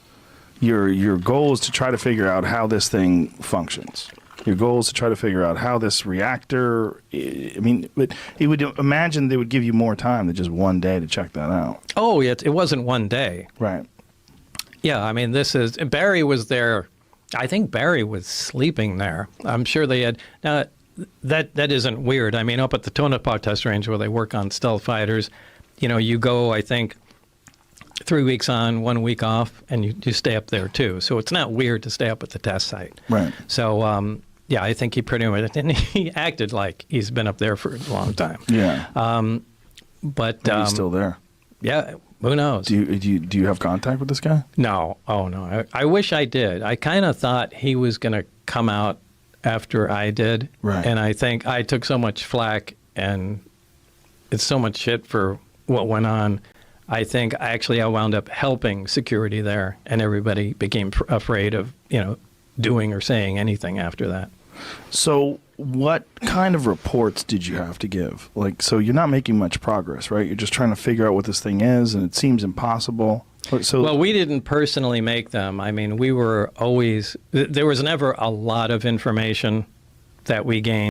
your goal is to try to figure out how this thing functions. Your goal is to try to figure out how this reactor, but you would imagine they would give you more time than just one day to check that out. Oh, it wasn't one day. Right. Yeah, I mean, Barry was there. I think Barry was sleeping there. I'm sure they had. Now, that isn't weird. I mean, up at the Tonopah test range where they work on stealth fighters, you go, I think, 3 weeks on, 1 week off, and you stay up there too. So it's not weird to stay up at the test site. Right. So, yeah, I think he pretty much, and he acted like he's been up there for a long time. Yeah. But he's still there. Yeah. Who knows? Do you have contact with this guy? No. Oh no. I wish I did. I kind of thought he was going to come out after I did. Right. And I think I took so much flack and it's so much shit for what went on. I think I wound up helping security there, and everybody became afraid of doing or saying anything after that. So what kind of reports did you have to give? So you're not making much progress, right? You're just trying to figure out what this thing is, and it seems impossible. Well, we didn't personally make them. I mean, there was never a lot of information that we gained.